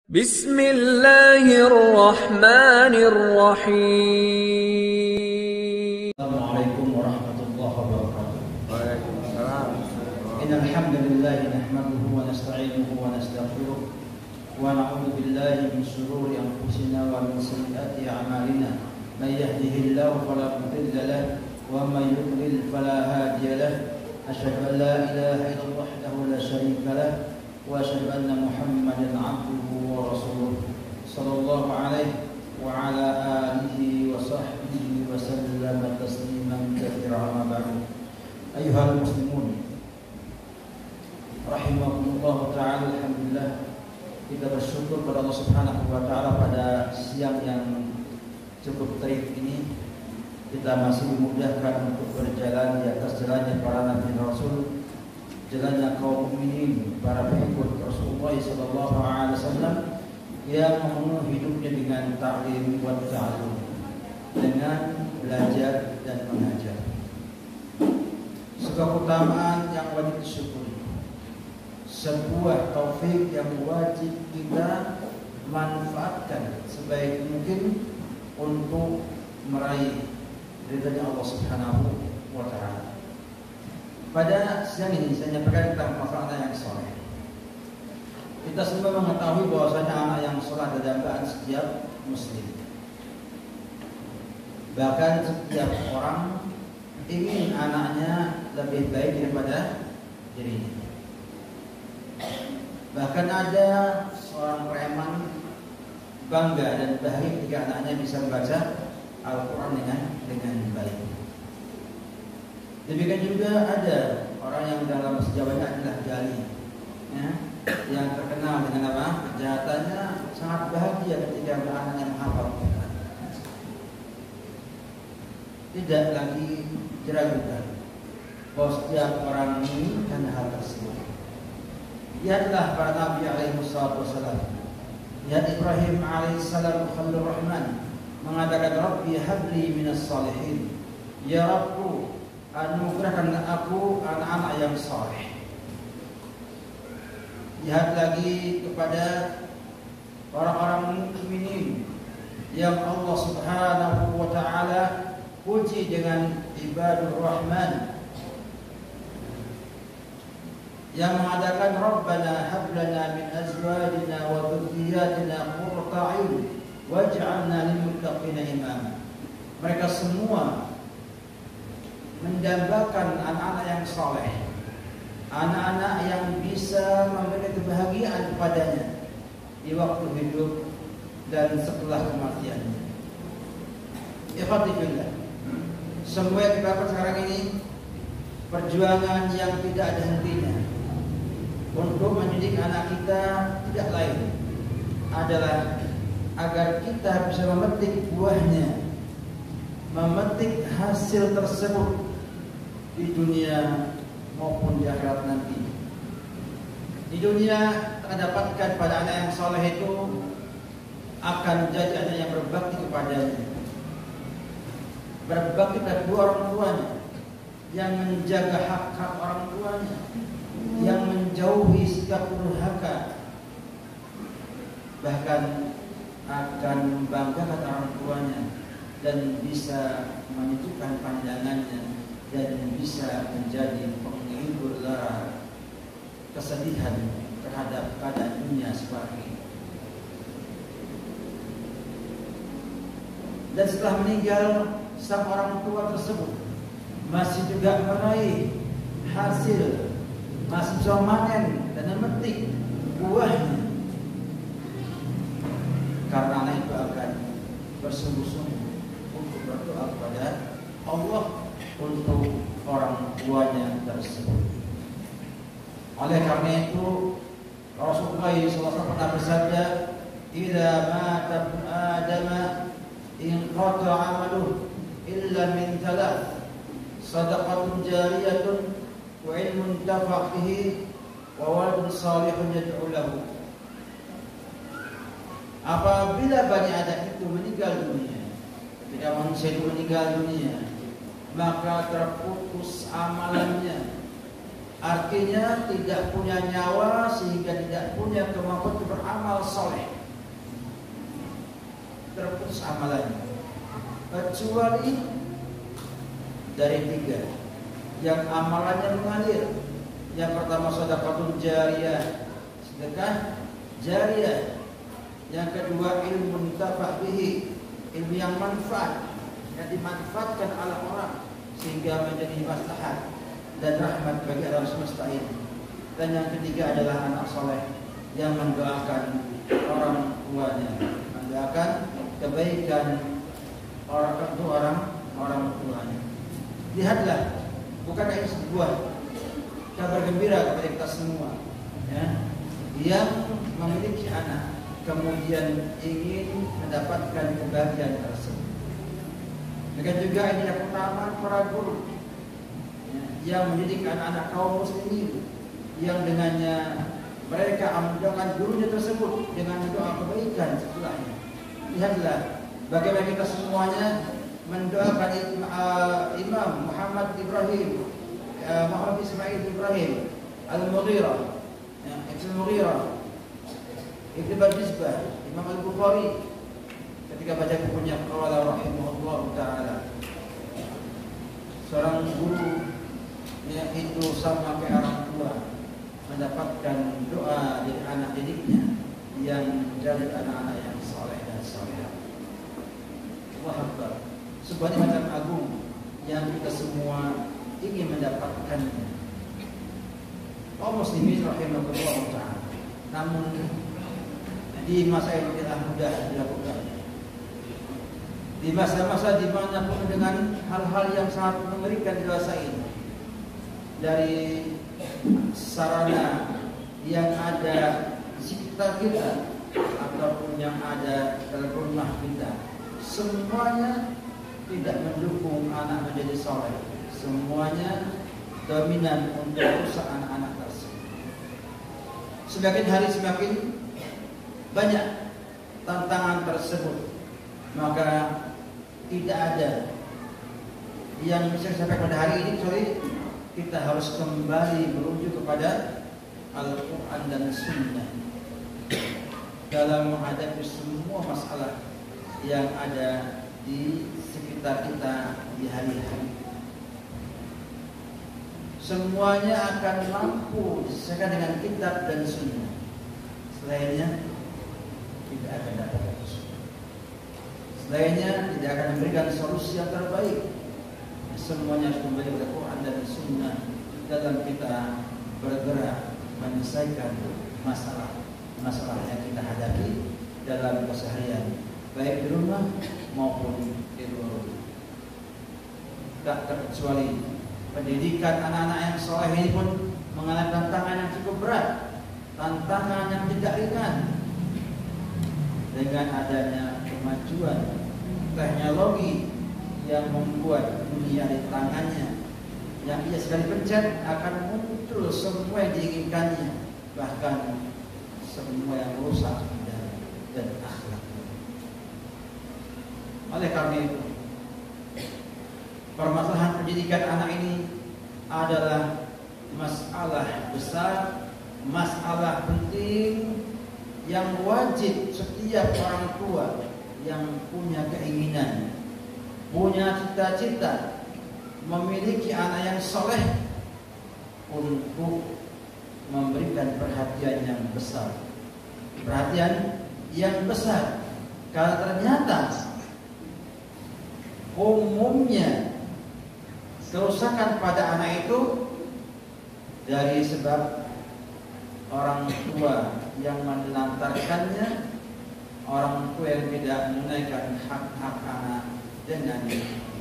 Bismillahirrahmanirrahim. Assalamualaikum warahmatullahi wabarakatuh. Waalaikumsalam. Innal hamdalillah nahmaduhu wa nasta'inuhu wa nastaghfiruh wa na'udzu billahi min shururi anfusina wa min sayyiati a'malina. May yahdihillahu fala mudilla lahu wa may yudlil fala hadiya lahu. Asyhadu an la ilaha illallah wahdahu la syarika lahu wa asyhadu anna Muhammadan 'abduhu wa rasuluh. Sallallahu alaihi wa ala alihi wa sahbihi wa sallama tasliman katsiran ma ba'du. Ayyuhal muslimun rahimakumullah ta'ala, alhamdulillah kita bersyukur kepada Allah Subhanahu wa ta'ala pada siang yang cukup terik ini kita masih dimudahkan untuk berjalan di atas jalannya para nabi rasul, jalannya kaum mukminin, para pengikut Rasulullah sallallahu alaihi wasallam yang memenuhi hidupnya dengan ta'lim wa ta'allum, dengan belajar dan mengajar. Sebuah keutamaan yang wajib disyukuri, sebuah taufik yang wajib kita manfaatkan sebaik mungkin untuk meraih ridha Allah Subhanahu wa ta'ala. Pada siang ini saya menyampaikan tentang masalah anak yang soleh. Kita semua mengetahui bahwasanya anak yang soleh adalah dambaan setiap muslim. Bahkan setiap orang ingin anaknya lebih baik daripada dirinya. Bahkan ada seorang preman bangga dan bahagia jika anaknya bisa membaca Al-Quran dengan baik. Demikian juga ada orang yang dalam sejawatnya adalah gali, ya, yang terkenal dengan apa? Kejahatannya, sangat bahagia ketika anaknya menghafal Quran. Tidak lagi diragukan bahwa setiap orang ini karena hal tersebut. Lihatlah para Nabi alaihi wassalam. Lihat Ibrahim alaihissalam Khalilur Rahman mengatakan, Rabbi habli minas salihin. Ya Rabbu, anugerahkan aku anak-anak yang saleh. Lihat lagi kepada orang-orang mukminin yang Allah Subhanahu wa ta'ala puji dengan ibadur rahman yang mengatakan, Rabbana hab lana min azwajina wa dhurriyyatina qurrata a'yun waj'alna lil muttaqina imama. Mereka semua mendambakan anak-anak yang saleh, anak-anak yang bisa memberi kebahagiaan kepadanya di waktu hidup dan setelah kematiannya. Ikhwati fillah, semua yang kita lakukan sekarang ini perjuangan yang tidak ada hentinya untuk mendidik anak kita tidak lain adalah agar kita bisa memetik buahnya, memetik hasil tersebut di dunia maupun di akhirat nanti. Di dunia terdapatkan pada anak yang saleh itu akan menjadi anak yang berbakti kepadanya, berbakti pada kedua orang tuanya, yang menjaga hak-hak orang tuanya, yang menjauhi sikap durhaka, bahkan akan membanggakan orang tuanya dan bisa menyejukkan pandangannya dan bisa menjadi penghibur lara kesedihan terhadap keadaan dunia seperti ini. Dan setelah meninggal sang orang tua tersebut masih juga meraih hasil, masih bisa manen dan memetik buahnya, karena anak itu akan bersungguh-sungguh untuk berdoa kepada Allah untuk orang tuanya tersebut. Oleh karena itu Rasulullah SAW pernah bersabda, "Idza mata ibnu Adam inqata 'amaluhu illa min thalath, shadaqatun jariyatun wa ilmun tafa' bihi wa waladun salihun yad'u lahu." Apabila Bani Adam itu meninggal dunia, ketika manusia itu meninggal dunia, maka terputus amalannya Artinya tidak punya nyawa sehingga tidak punya kemampuan untuk beramal soleh. Terputus amalannya. Kecuali dari 3 yang amalannya mengalir. Yang pertama sedekahun jariyah, sedekah jariyah. Yang kedua ilmu muntafa bihi, ilmu yang manfaat, yang dimanfaatkan oleh orang sehingga menjadi maslahat dan rahmat bagi alam semesta ini. Dan yang ketiga adalah anak soleh yang mendoakan orang tuanya, mendoakan kebaikan orang tuanya. Lihatlah, bukan ini sebuah kabar gembira kepada kita semua, ya, yang memiliki anak kemudian ingin mendapatkan kebahagiaan tersebut. Demikian juga ini adalah keutamaan para guru yang mendidik anak-anak kaum muslimin, yang dengannya mereka mendoakan gurunya tersebut dengan doa kebaikan setelahnya. Lihatlah bagaimana kita semuanya mendoakan Imam Muhammad Muhammad Ismail Ibrahim Al-Mughirah, Ibn Bardizbah, Imam Al-Bukhari, ketika baca bukunya qala rahimahullah taala. Seorang guru yang itu sama kayak orang tua mendapatkan doa dari anak didiknya yang menjadi anak-anak yang saleh dan salehah. Allahu Akbar. Sebuah nikmat agung yang kita semua ingin mendapatkannya. Kaum muslimin rahimahullah taala. Namun di masa ini tidak mudah dilakukan. Di masa-masa di mana pun dengan hal-hal yang sangat mengerikan dewasa ini, dari sarana yang ada di sekitar kita ataupun yang ada dalam rumah kita, semuanya tidak mendukung anak menjadi soleh. Semuanya dominan untuk rusak anak-anak tersebut. Semakin hari semakin banyak tantangan tersebut, maka tidak ada yang bisa sampai pada hari ini kecuali kita harus kembali merujuk kepada Al-Quran dan Sunnah dalam menghadapi semua masalah yang ada di sekitar kita di hari-hari. Semuanya akan mampu diselesaikan dengan kitab dan sunnah. Selainnya tidak akan dapat solusi. Selainnya tidak akan memberikan solusi yang terbaik. Semuanya harus kembali kepada Quran dan Sunnah dalam kita bergerak menyelesaikan masalah yang kita hadapi dalam keseharian, baik di rumah maupun di luar rumah. Tak terkecuali pendidikan anak-anak yang soleh ini pun mengalami tantangan yang cukup berat, tantangan yang tidak ringan. Dengan adanya kemajuan teknologi yang membuat dunia di tangannya, yang ia sekali pencet akan muncul semua yang diinginkannya, bahkan semua yang rusak dan akhlak. Oleh karena itu, permasalahan pendidikan anak ini adalah masalah besar, masalah penting yang wajib setiap orang tua yang punya keinginan, punya cita-cita memiliki anak yang soleh untuk memberikan perhatian yang besar. Perhatian yang besar, karena ternyata umumnya kerusakan pada anak itu dari sebab orang tua yang menelantarkannya, orang tua yang tidak menunaikan hak-hak anak dengan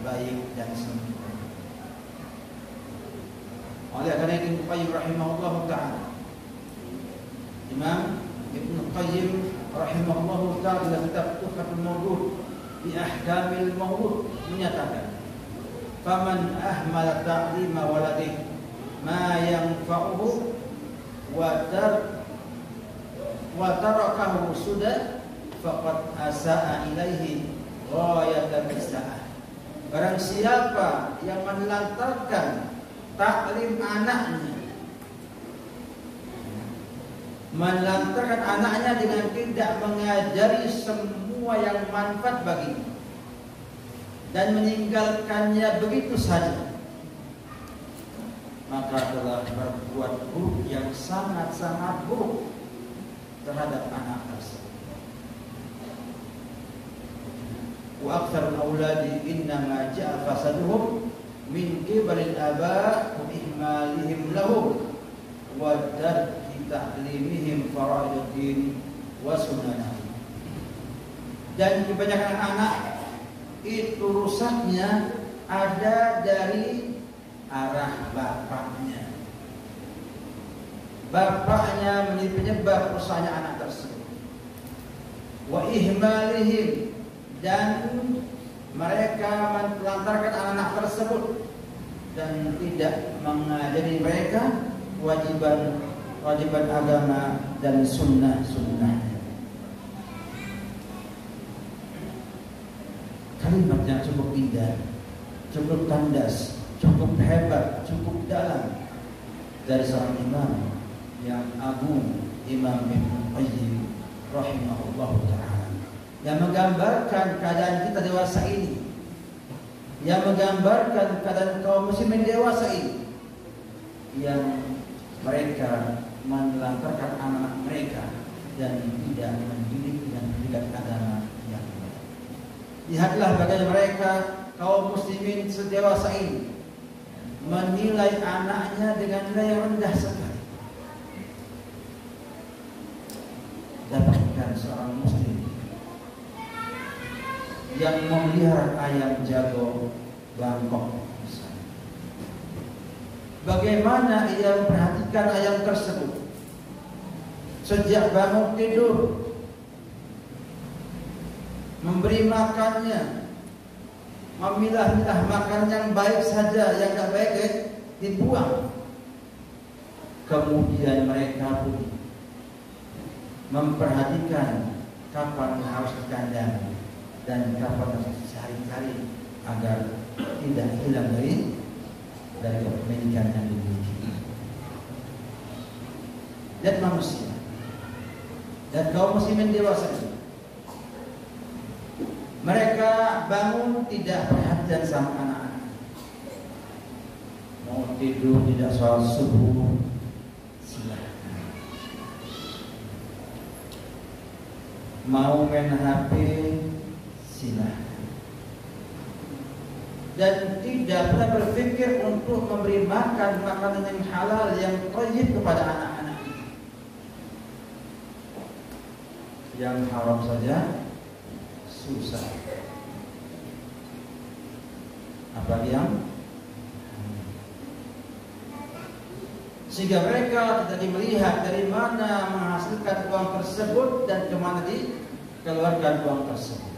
baik dan sempurna. Oleh karena itu Ibnu Qayyim rahimahullah ta'ala, Imam Ibnu Qayyim rahimahullah ta'ala dalam kitab Tuhfatul Mawlud bi Ahkamil Mawlud menyatakan, faman ahmala ta'lima waladihi ma yanfa'uhu wa tarakahu sudah faqad asa'a ilaihi ghayatan isa'ah. Barang siapa yang menelantarkan taklim anaknya melantarkan anaknya dengan tidak mengajari semua yang manfaat baginya dan meninggalkannya begitu saja, maka telah berbuat buruk yang sangat-sangat buruk terhadap anak tersebut. Wa aktsarul auladi innama ja'a fasaduhum min qibalil aba' wa ihmalihim lahum wa tarki ta'limihim fara'iduddin wa sunnanahu. Dan kebanyakan anak itu rusaknya ada dari arah bapaknya. Bapaknya menjadi penyebab rusaknya anak tersebut. Wa ihmalihim, dan mereka melantarkan anak-anak tersebut dan tidak mengajari mereka kewajiban agama dan sunnah-sunnahnya. Kalimat yang cukup indah, cukup tandas, cukup hebat, cukup dalam dari seorang imam yang agung, Imam Ibnu Qayyim rahimahullahu ta'ala, yang menggambarkan keadaan kita dewasa ini, yang menggambarkan keadaan kaum muslimin dewasa ini, yang mereka melantarkan anak mereka dan tidak mendidik dengan pendidikan agama yang baik. Lihatlah bagaimana mereka kaum muslimin sedewasa ini menilai anaknya dengan nilai yang rendah sekali. Dapatkan seorang muslim yang memelihara ayam jago Bangkok misalnya, bagaimana ia memperhatikan ayam tersebut sejak bangun tidur, memberi makannya, memilah-milah makanan yang baik saja, yang tidak baik dibuang. Kemudian mereka pun memperhatikan kapan harus dikandang dan kapan harus dicari-cari agar tidak hilang dari kepemilikan yang dimiliki. Dan manusia dan kaum muslimin dewasa ini, mereka bangun tidak perhatian sama anak-anak, mau tidur tidak sholat subuh, silakan. Mau main HP, silakan. Dan tidak pernah berpikir untuk memberi makan makanan yang halal, yang thayyib kepada anak-anak. Yang haram saja susah, apalagi yang sehingga mereka tidak melihat dari mana menghasilkan uang tersebut dan kemana dikeluarkan uang tersebut.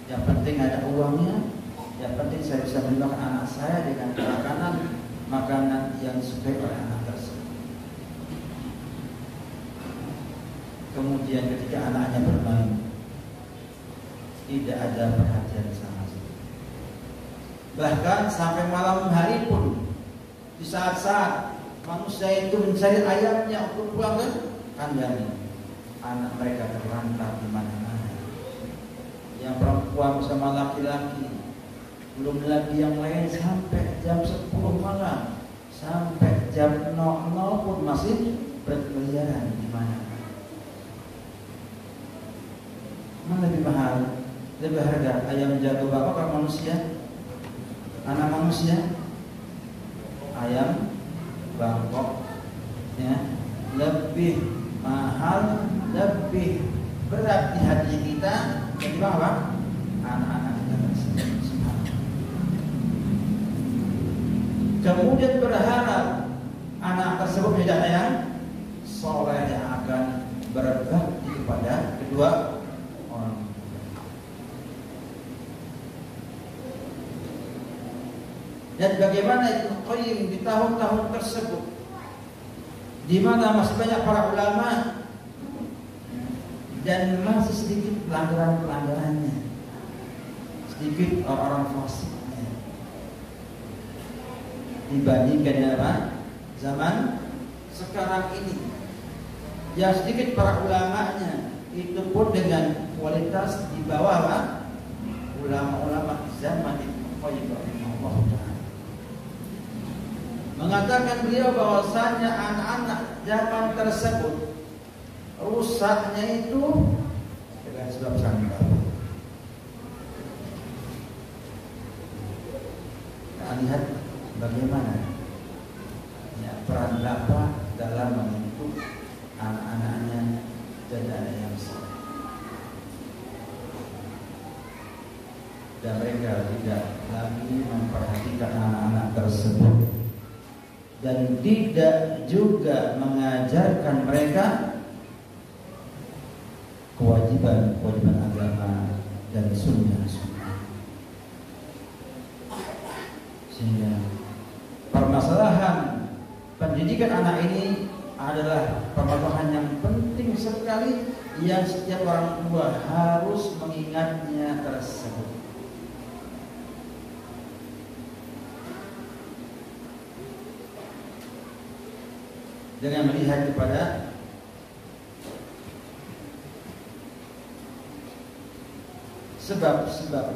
Yang penting ada uangnya, yang penting saya bisa mendidik anak saya dengan makanan yang disukai oleh anak tersebut. Kemudian ketika anaknya bermain, tidak ada perhatian sama sekali. Bahkan sampai malam hari pun, di saat-saat manusia itu mencari ayamnya untuk pulang ke kandangnya, anak mereka terlantar di mana-mana. Yang perempuan bersama laki-laki, belum lagi yang lain sampai jam 10 malam, sampai jam 00 pun masih berkeliaran di mana-mana. Mana lebih mahal? Lebih harga ayam jago Bangkok atau manusia? Anak manusia? Ayam Bangkok ya, lebih mahal, lebih berat di hati kita ketimbang apa? Anak-anak kita tersebut. Kemudian berharap anak tersebut menjadi anak yang soleh, yang akan berbakti kepada kedua orang. Dan bagaimana Ibnu Qayyim di tahun-tahun tersebut, di mana masih banyak para ulama dan masih sedikit pelanggaran-pelanggarannya, sedikit orang-orang fasiknya, dibandingkan dengan zaman sekarang ini, Yang sedikit para ulamanya, itu pun dengan kualitas di bawah ulama-ulama zaman Ibnu Qayyim rahimahullah ta'ala. Mengatakan beliau bahwasanya anak-anak zaman tersebut rusaknya itu dengan sebab sangka. Kita lihat bagaimana ya, peran bapak dalam membentuk anak-anaknya dan anak yang soleh. Dan mereka tidak lagi memperhatikan anak-anak tersebut dan tidak juga mengajarkan mereka kewajiban agama dan sunnah-sunnah. Sehingga permasalahan pendidikan anak ini adalah permasalahan yang penting sekali yang setiap orang tua harus mengingatnya tersebut. Dengan melihat kepada sebab-sebab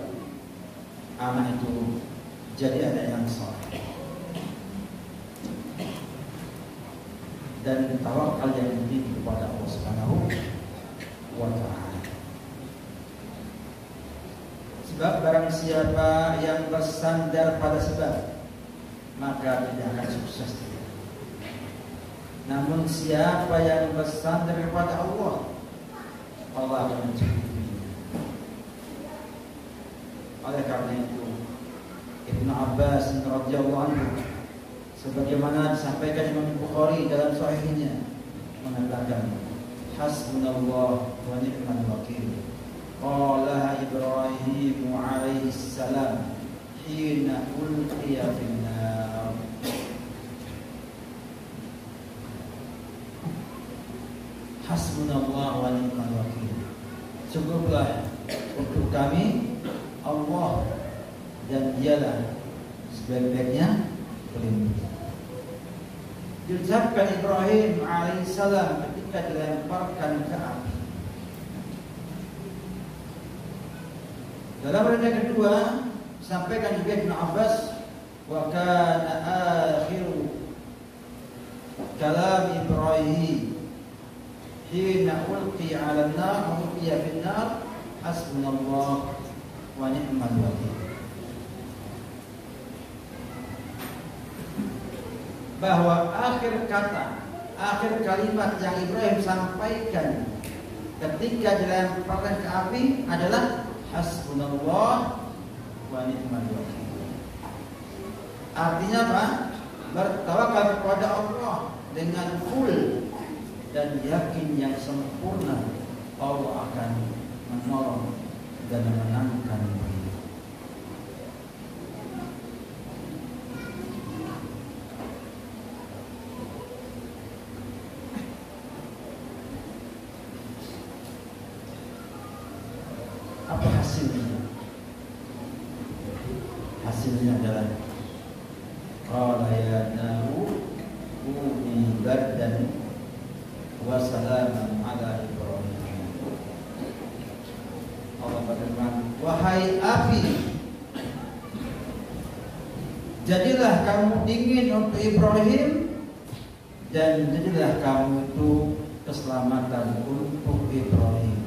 anak itu jadi anak yang saleh dan tawakal yang tinggi kepada Allah Subhanahu wa ta'ala. Sebab barang siapa yang bersandar pada sebab, maka tidak akan sukses. Namun siapa yang bersandar kepada Allah, Allah akan mencukupinya. Oleh karena itu, Ibnu Abbas radhiyallahu anhu, sebagaimana disampaikan Imam Bukhari dalam sahihnya, mengatakan, hasbunallah wa ni'mal wakil. Qala Ibrahim alaihi salam hina ulqiya fin nar. Hasbunallah wa ni'mal wakil. Cukuplah untuk kami Allah dan dialah sebaik-baiknya pelindung. Diucapkan Ibrahim alaihissalam ketika dilemparkan ke api. Dalam riwayat kedua sampaikan juga Ibnu Abbas, wa kana akhiru kalam Ibrahim hina ulqiya 'ala an-nar wa ulqiya fi an-nar hasbunallah wa ni'mal wakil. Bahwa akhir kata, akhir kalimat yang Ibrahim sampaikan ketika dilemparkan ke api adalah hasbunallah wa ni'mal wakil. Artinya apa? Bertawakal kepada Allah dengan full dan yakin yang sempurna Allah akan menolong dan memenangkan beliau. Apa hasilnya? Hasilnya adalah qala ya naru kuni bardan wa salaman ala Ibrahim. Allah berfirman, wahai api, jadilah kamu dingin untuk Ibrahim dan jadilah kamu itu keselamatan untuk Ibrahim.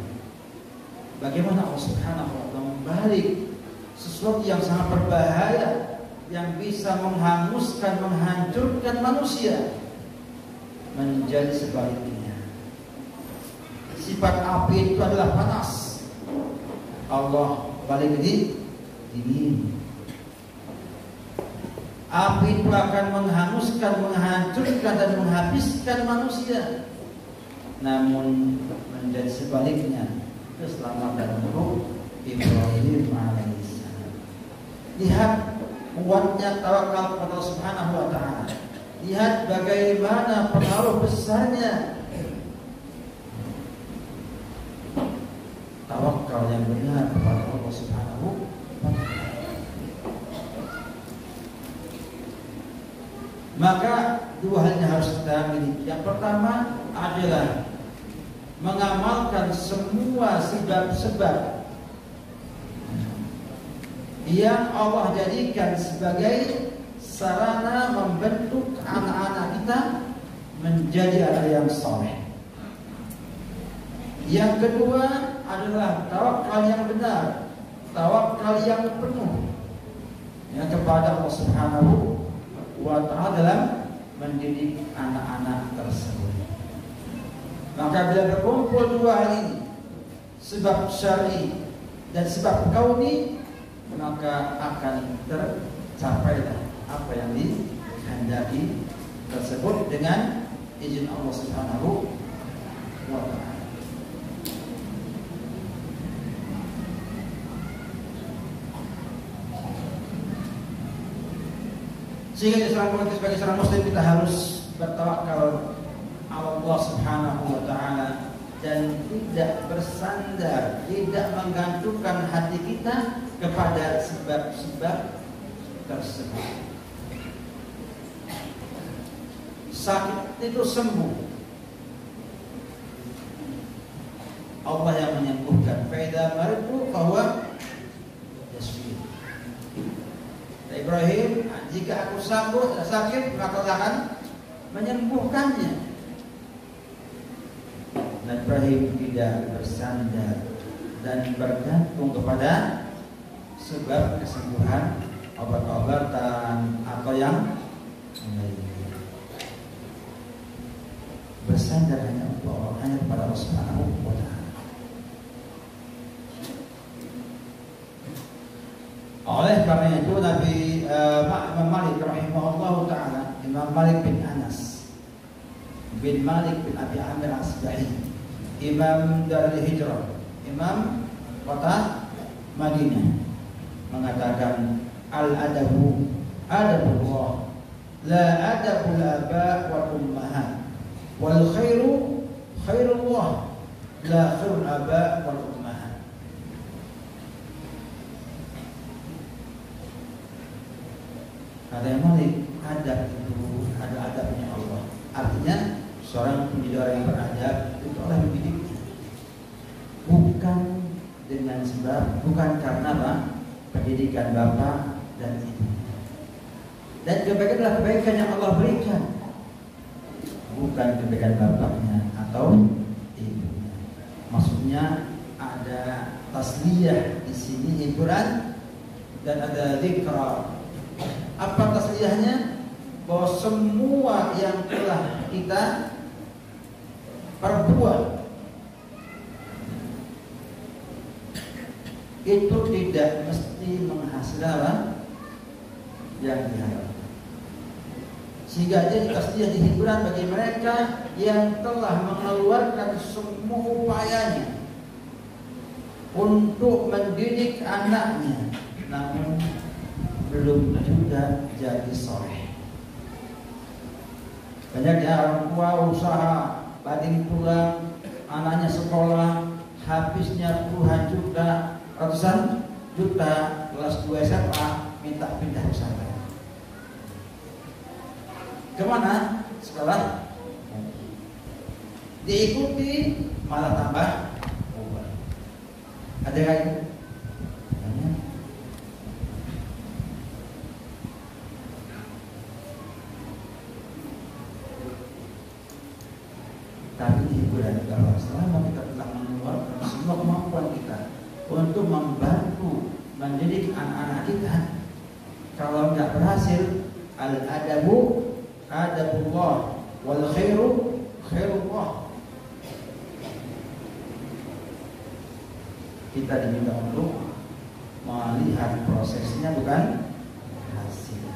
Bagaimana Allah Subhanahu wa ta'ala membalik sesuatu yang sangat berbahaya yang bisa menghanguskan, menghancurkan manusia menjadi sebaliknya. Sifat api itu adalah panas, Allah balik jadi dingin. Api itu akan menghanguskan, menghancurkan dan menghabiskan manusia. Namun menjadi sebaliknya, keselamatan untuk Ibrahim alaihissalam. Lihat kuatnya tawakal kepada Allah Subhanahu wa ta'ala. Lihat bagaimana pengaruh besarnya tawakal yang benar kepada Allah Subhanahu wa ta'ala. Maka dua hal yang harus kita miliki. Yang pertama adalah mengamalkan semua sebab-sebab yang Allah jadikan sebagai sarana membentuk anak-anak kita menjadi anak yang saleh. Yang kedua adalah tawakal yang benar, tawakal yang penuh yang kepada Allah Subhanahu wa ta'ala dalam mendidik anak-anak tersebut. Maka bila berkumpul dua hal ini, sebab syar'i dan sebab kauni, maka akan tercapailah apa yang dikehendaki tersebut dengan izin Allah Subhanahu wa ta'ala. Sehingga sebagai seorang muslim kita harus bertawakal Allah Subhanahu wa ta'ala dan tidak bersandar, tidak menggantungkan hati kita kepada sebab-sebab tersebut. Sakit itu sembuh, Allah yang menyembuhkan. Fa idza maritu fa huwa yashfi. Ibrahim, jika aku sakit maka akan menyembuhkannya. Dan Ibrahim tidak bersandar dan bergantung kepada sebab kesembuhan, obat-obatan atau yang lainnya. Bersandar hanya kepada Allah Subhanahu wa ta'ala. Oleh karena itu Nabi Imam Malik rahimahullah ta'ala, Imam Malik bin Anas bin Malik bin Abi Amir Asbahi, Imam Darul Hijrah, Imam kota Madinah, mengatakan al-adabu adabullah, la adabul aba wal ummahat, wal khairu khairullah, la khairul aba wal ummahat. Kata yang Malik, adab itu ada adabnya Allah. Artinya seorang menjadi orang yang beradab itu Allah mendidiknya, bukan dengan sebab, bukan karena apa? Pendidikan bapak dan ibu. Dan kebaikan adalah kebaikan yang Allah berikan, bukan kebaikan bapaknya atau ibunya. Maksudnya ada tasliyah di sini, hiburan, dan ada zikra. Apa tasliyahnya? Bahwa semua yang telah kita perbuat itu tidak mesti menghasilkan yang diharapkan. Sehingga jadi tasliyah di hiburan bagi mereka yang telah mengeluarkan semua upayanya untuk mendidik anaknya, namun belum juga jadi soleh. Banyaknya orang tua usaha banting tulang, anaknya sekolah, habisnya puluhan juta, ratusan juta, kelas 2 SMA, minta pindah pesantren. Kemana? Sekolah diikuti malah tambah ubah. Ada kayak gitu? Tapi hiburan kalau selama kita telah mengeluarkan semua kemampuan kita untuk membantu mendidik anak-anak kita, kalau nggak berhasil, al-adabu adabullah wal khairu khairullah. Kita diminta untuk melihat prosesnya, bukan hasilnya.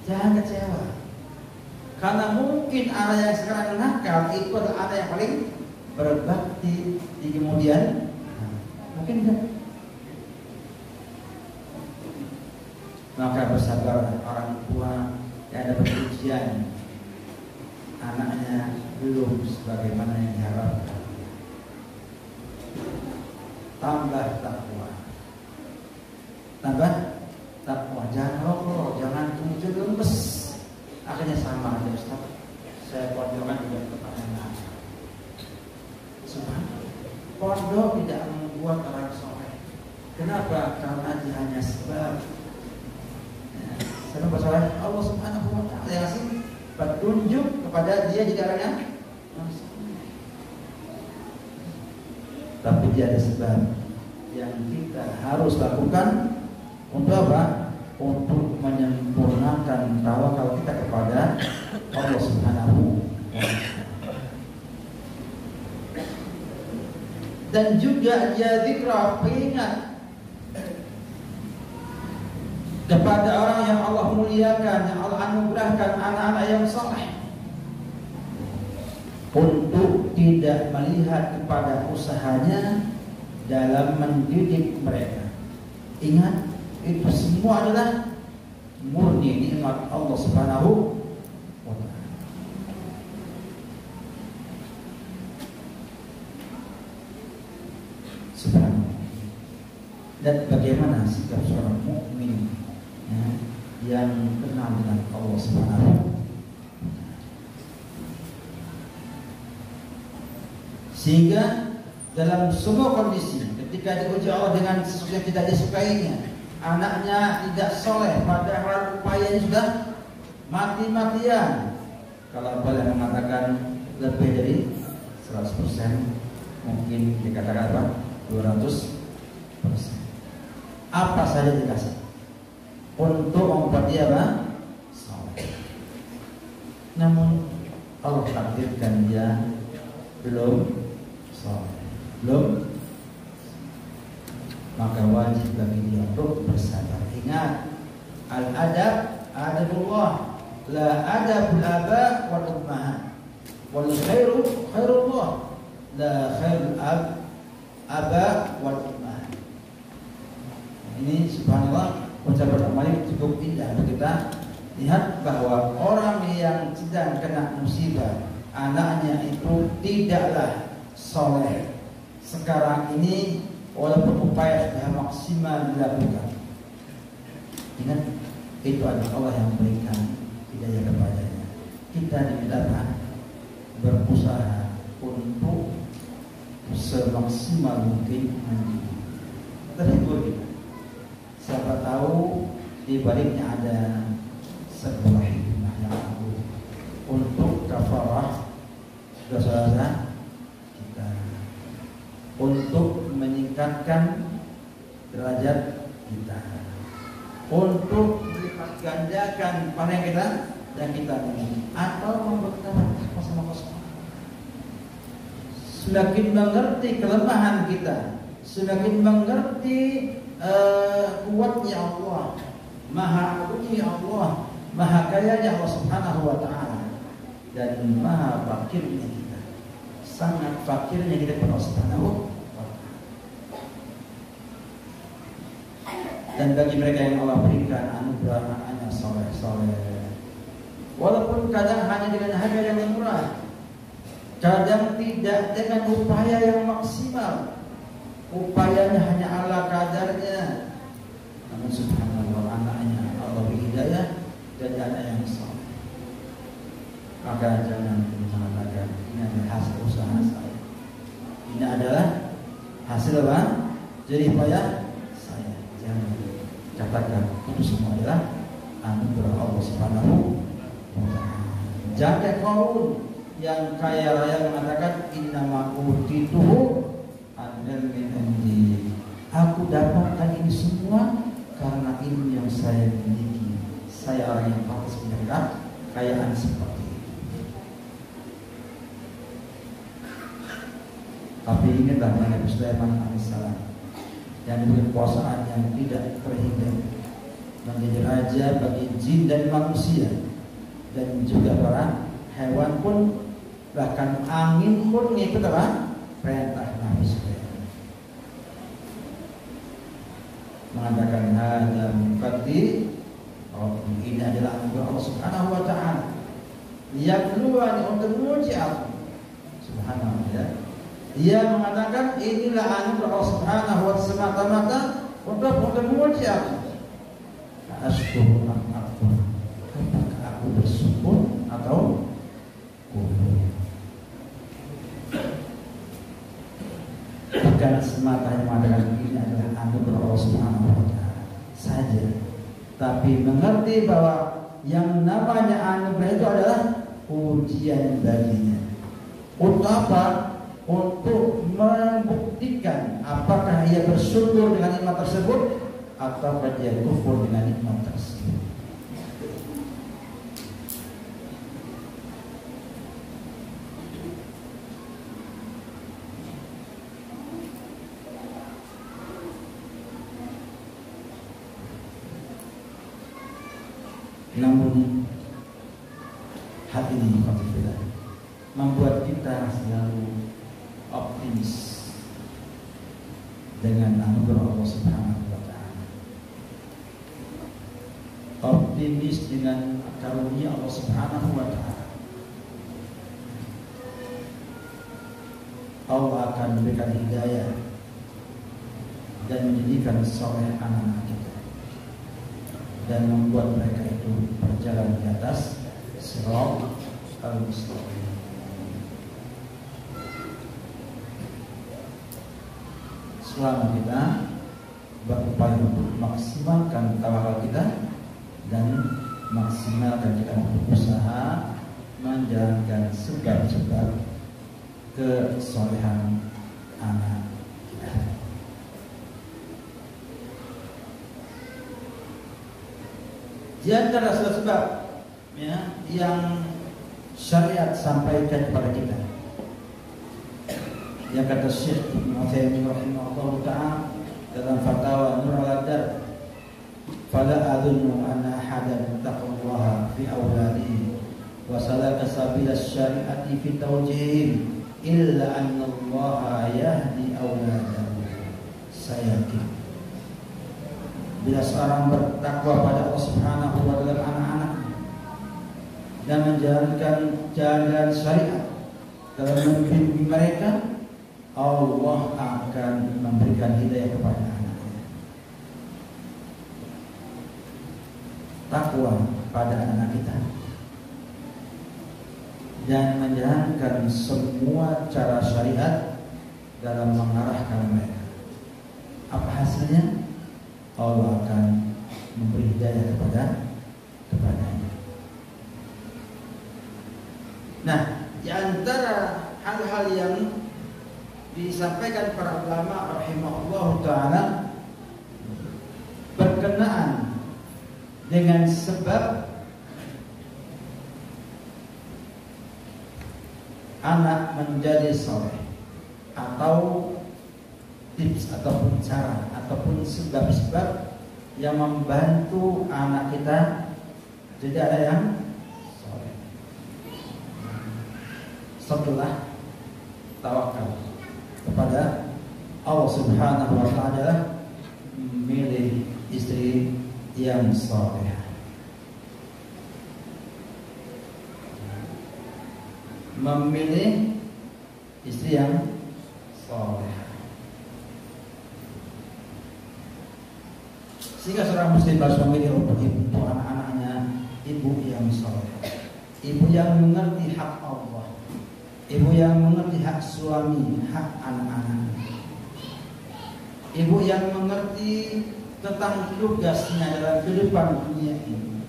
Jangan kecewa, karena mungkin anak yang sekarang nakal itu adalah anak yang paling berbakti di kemudian. Mungkin tidak. Maka bersabar orang tua yang dapat ujian, anaknya belum sebagaimana yang diharapkan. Tambah takwa, jangan rokok, jangan kemudian lemes. Akhirnya sama aja Ustaz, saya pojokkan juga kepada anak. kodok tidak membuat orang soleh. Kenapa? Karena dia hanya sebab. Sebab soleh Allah Subhanahu wa Ta'ala yang kasih petunjuk kepada dia jadi orang yang soleh. Tapi dia ada sebab yang kita harus lakukan untuk apa? Untuk menyempurnakan tawakal kita kepada Allah Subhanahu wa Ta'ala. Dan juga dia zikra, peringat kepada orang yang Allah muliakan, yang Allah anugerahkan anak-anak yang saleh, untuk tidak melihat kepada usahanya dalam mendidik mereka. Ingat, itu semua adalah murni nikmat Allah Subhanahu wa Ta'ala. Subhanallah. Dan bagaimana sikap seorang mukmin yang kenal dengan Allah Subhanahu. Sehingga dalam semua kondisi, ketika diuji Allah dengan sesuatu yang tidak disukainya, anaknya tidak soleh, padahal upayanya sudah mati-matian, kalau boleh mengatakan lebih dari 100%, mungkin dikatakan apa? 200%. Apa saja dikasih untuk membuat dia soleh. Namun Allah takdirkan dia belum soleh, maka wajib bagi dia untuk bersabar. Ingat, al-adab adabullah, la adabul aba wal ummahat, wal khairu khairullah, la khairul aba wal ummahat. Ini subhanallah, ucapan Malik cukup indah untuk kita lihat bahwa orang yang sedang kena musibah, anaknya itu tidaklah soleh sekarang ini, walaupun upaya sudah maksimal dilakukan. Ingat, itu adalah Allah yang memberikan hidayah kepadanya. Kita diminta berusaha untuk semaksimal mungkin mendidik. Terhibur kita. Siapa tahu di baliknya ada sebuah hikmah yang agung untuk kafarah dosa-dosa kita, untuk meningkatkan derajat kita, untuk melipat gandakan pahala kita dan kita ini, atau membuat kita kosong-kosong. Semakin mengerti kelemahan kita, semakin mengerti kuatnya Allah, maha agungnya Allah, maha kayanya Allah Subhanahu wa Ta'ala, dan maha fakirnya kita, sangat fakirnya kita kepada Allah Subhanahu wa Ta'ala. Dan bagi mereka yang Allah berikan anugerah anaknya soleh-soleh, walaupun kadang hanya dengan harga yang murah, kadang tidak dengan upaya yang maksimal, upayanya hanya ala kadarnya, namun subhanallah anaknya Allah beri hidayah dan anak yang soleh. Maka jangan mengatakan ini adalah hasil usaha saya, ini adalah hasil apa? Jadi payah saya. Jangan katakan itu semua adalah anugerah Allah Subhanahu wa Ta'ala. Jangan kaum yang kaya raya mengatakan innama utituhu aku dapatkan ini semua karena ilmu yang saya miliki. Saya orang yang pantas menerima kekayaan seperti itu. Tapi ingatlah Nabi Sulaiman alaihissalam yang diberi kekuasaan yang tidak terhingga, menjadi raja bagi jin dan manusia, dan juga para hewan pun, bahkan angin pun ngikut apa? Perintah Nabi Sulaiman. Mengatakan hadza min fadli, ini adalah anugerah Allah Subhanahu wa Ta'ala, liyabluwani, untuk menguji aku. Subhanallah ya. Dia mengatakan inilah anugerah Allah Subhanahu wa Ta'ala semata-mata untuk menguji aku. Ashkuru am akfur, apakah aku bersyukur atau kufur? Bukan bukan semata mengatakan ini adalah anugerah Allah Subhanahu wa taala saja, tapi mengerti bahwa yang namanya anugerah itu adalah ujian baginya. Untuk apa? Untuk membuktikan apakah ia bersyukur dengan nikmat tersebut atau dia kufur dengan nikmat tersebut. Namun hal ini membuat kita selalu optimis dengan anugerah Allah Subhanahu wa taala. Optimis dengan karunia Allah Subhanahu wa taala. Allah akan memberikan hidayah dan menjadikan soleh anak-anak kita dan membuat mereka itu berjalan di atas siratal mustaqim. Selama kita berupaya untuk maksimalkan tawakal kita dan maksimalkan kita berusaha menjalankan sebab-sebab kesolehan anak kita. Di antara sebab ya, yang syariat sampaikan kepada kita, yang kata Syekh Ibnu Utsaimin rahimahullah ta'ala dalam fatwa Nur al-Adar, fala adunnu anna ahadan taqwallaha fi awladihi wa salaka sabila syariati fi tawjihim illa anna Allah yahdi awladahu. Saya yakin bila seorang bertakwa pada Allah Subhanahu wa taala anak-anaknya dan menjalankan jalan syariat dalam membimbing mereka, Allah akan memberikan hidayah kepada anaknya. Takwa pada anak kita dan menjalankan semua cara syariat dalam mengarahkan mereka. Apa hasilnya? Allah akan memberi hidayah kepadanya. Nah, di antara hal-hal yang disampaikan para ulama rahimahullah ta'ala berkenaan dengan sebab anak menjadi soleh, atau tips ataupun cara ataupun sebab-sebab yang membantu anak kita jadi ada yang soleh setelah tawakal kepada Allah Subhanahu wa taala adalah memilih istri yang saleh. Memilih istri yang saleh. Sehingga seorang muslim harus memilih untuk anak-anaknya ibu yang saleh, ibu yang mengerti hak Allah, ibu yang mengerti hak suami, hak anak-anak, ibu yang mengerti tentang tugasnya dalam kehidupan dunia ini,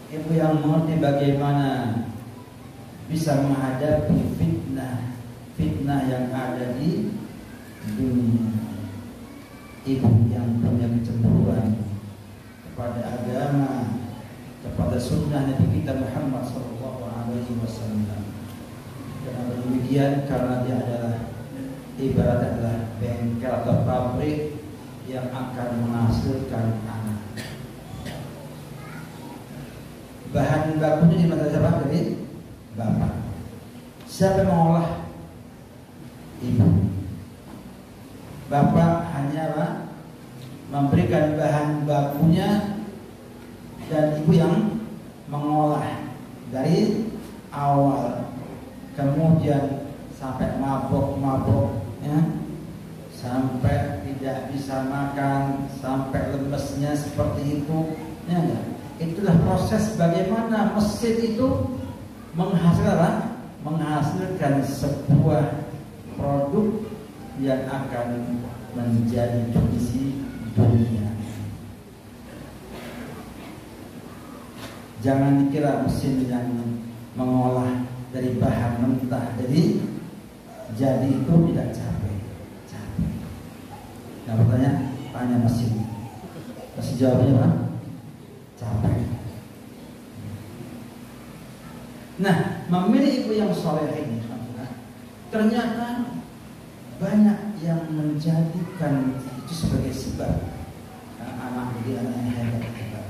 ibu yang mengerti bagaimana bisa menghadapi fitnah yang ada di dunia, ibu yang punya kecemburuan kepada agama, kepada sunnah Nabi kita Muhammad SAW. Karena demikian, karena dia adalah ibarat adalah bengkel atau pabrik yang akan menghasilkan anak. Bahan bakunya di mata siapa? Dari bapak. Siapa yang mengolah? Ibu. Bapak hanyalah memberikan bahan bakunya dan ibu yang mengolah dari awal, kemudian sampai mabok ya, sampai tidak bisa makan, sampai lemesnya seperti itu ya, enggak? Itulah proses bagaimana mesin itu menghasilkan sebuah produk yang akan menjadi isi dunia. Jangan dikira mesin yang mengolah dari bahan mentah jadi itu tidak capek. Nah, bertanya, tanya mesin. Masih jawabnya apa? Capek. Nah, memilih ibu yang soleh ini, ternyata banyak yang menjadikan itu sebagai sebab anak jadi anak yang hebat.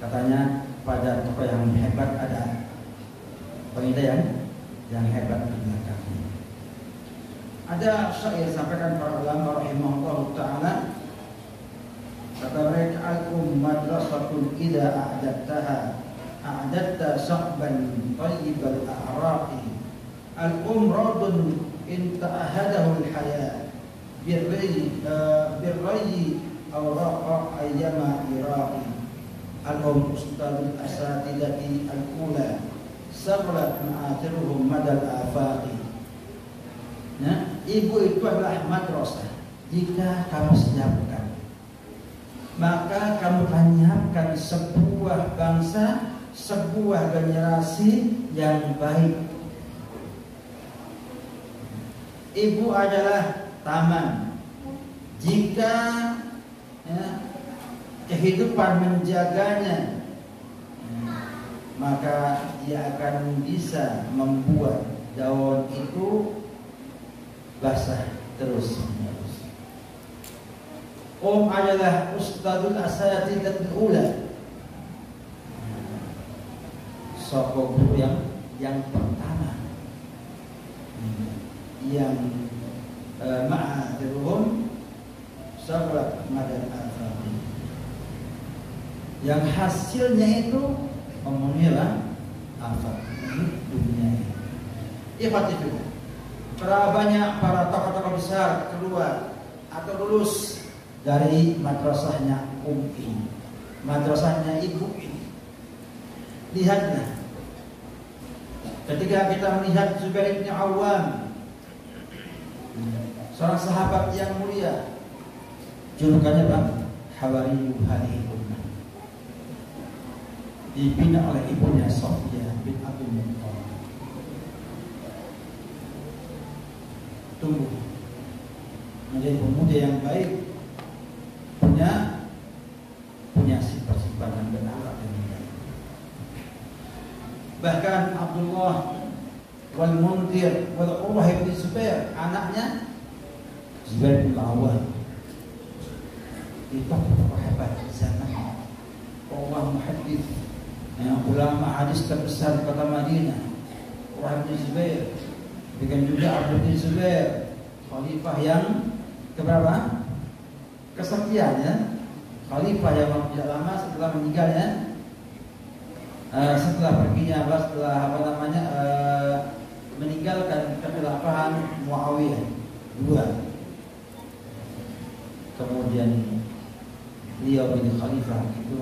Katanya pada tokoh yang hebat ada pengindah yang hebat di belakangnya. Ada syair sampaikan para ulama rahimahullah ta'ala, kata mereka, al-um madrasatun idza a'adatta sya'ban tayyibal a'raqi, al-um radun in ta'ahadahu al-haya birrayyi awraqa ayyama iraqi, al-um ustadul asatidati al-ula sabrat ma'atiruhum madal afaqi. Nah, ibu itu adalah madrasah. Jika kamu siapkan, maka kamu menyiapkan sebuah bangsa, sebuah generasi yang baik. Ibu adalah taman. Jika kehidupan menjaganya, maka dia akan bisa membuat daun itu basah terus menerus. Adalah ustadul asatidatul ula, sosok guru yang pertama, yang ma'adiruhum sabrat madal afaqi, yang hasilnya itu memenuhilah afaq dunia ini. Ikhwatifillah, banyak para tokoh-tokoh besar keluar atau lulus dari madrasahnya ini, madrasahnya ibu ini. Lihatlah, ketika kita melihat Zubair bin Awam, seorang sahabat yang mulia, julukannya apa? Hawariyu hadhihi ummah, dibina oleh ibunya Sofia bin Abdul Muttalib. Tumbuh menjadi pemuda yang baik, punya sifat-sifat dan akhlak yang baik. Bahkan Abdullah wal Munzir wal Urwah bin Zubair, anaknya Zubair bin Awam, itu tokoh hebat di zaman orang muhaddits, ulama hadis terbesar di kota Madinah. Urwah bin Zubair, demikian juga Abdul bin Zubair, khalifah yang keberapa? Kesekian ya, khalifah yang tidak lama setelah meninggalnya, setelah perginya, meninggalkan kekhilafahan Muawiyah II. Kemudian beliau menjadi khalifah itu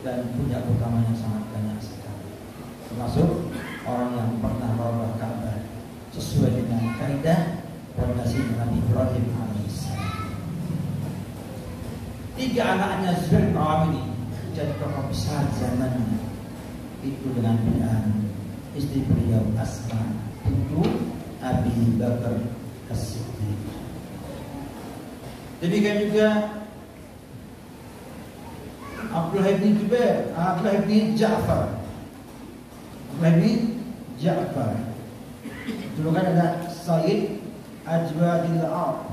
dan punya utamanya sangat banyak sekali, termasuk orang yang pernah merubah Ka'bah sesuai dengan kaidah fondasi Nabi Ibrahim alaihissalam. 3 anaknya Zubair bin Awam ini jadi tokoh besar zamannya, itu dengan binaan istri beliau Asma bintu Abi Bakar As-Siddiq. Demikian juga Abdullah bin Zubair, Abdullah bin Ja'far. Dulu kan ada Sayyid Ajwadil Arab,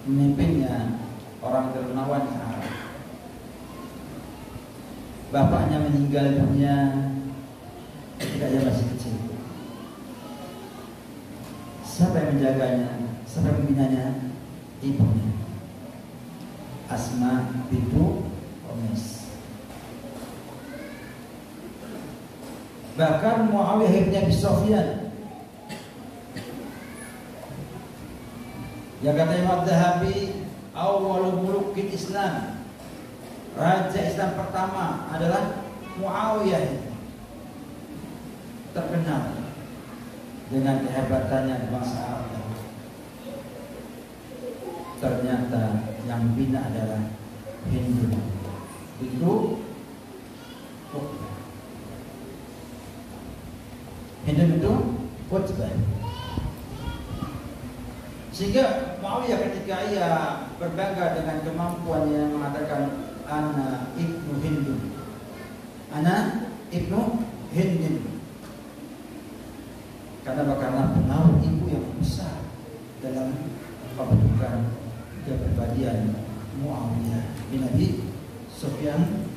pemimpinnya orang dermawan Arab. Bapaknya meninggal dunia ketika dia masih kecil. Siapa yang menjaganya? Siapa yang membinanya? Ibunya, Asma bintu Umays. Bahkan Muawiyah bin Abi Sufyan, yang kata Imam Dhahabi, awalul mulukin Islam, raja Islam pertama adalah Muawiyah, terkenal dengan kehebatannya di bangsa Arab. ternyata yang bina adalah Hindu. Itu Hindu itu Utbah. Sehingga Muawiyah ketika ia berbangga dengan kemampuannya mengatakan ana ibnu Hindu, ana ibnu Hindu, karena pengaruh ibu yang besar dalam pembentukan kepribadian Muawiyah bin Abi Sufyan.